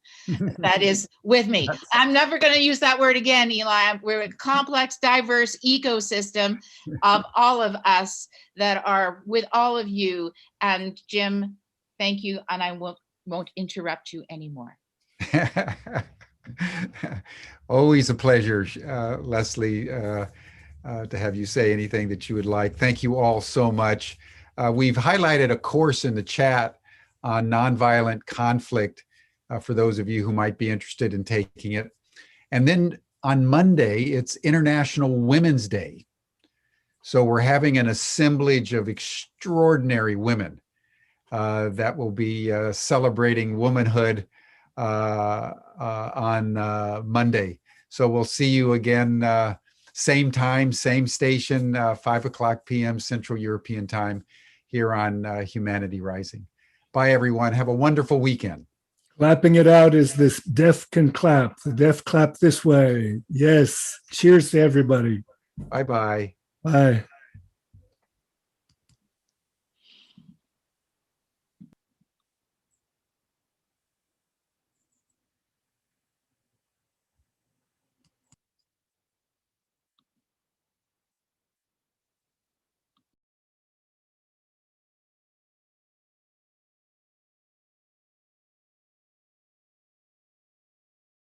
Speaker 3: that is with me. I'm never going to use that word again, Eli. We're a complex, diverse ecosystem of all of us that are with all of you. And Jim, thank you. And I won't interrupt you anymore.
Speaker 1: Always a pleasure, Leslie, to have you say anything that you would like. Thank you all so much. We've highlighted a course in the chat on nonviolent conflict for those of you who might be interested in taking it. And then on Monday, it's International Women's Day. So we're having an assemblage of extraordinary women that will be celebrating womanhood on Monday. So we'll see you again, same time, same station, 5:00 p.m. Central European Time here on Humanity Rising. Bye, everyone. Have a wonderful weekend.
Speaker 7: Clapping it out is this deaf can clap. The deaf clap this way. Yes. Cheers to everybody.
Speaker 1: Bye-bye.
Speaker 7: Bye.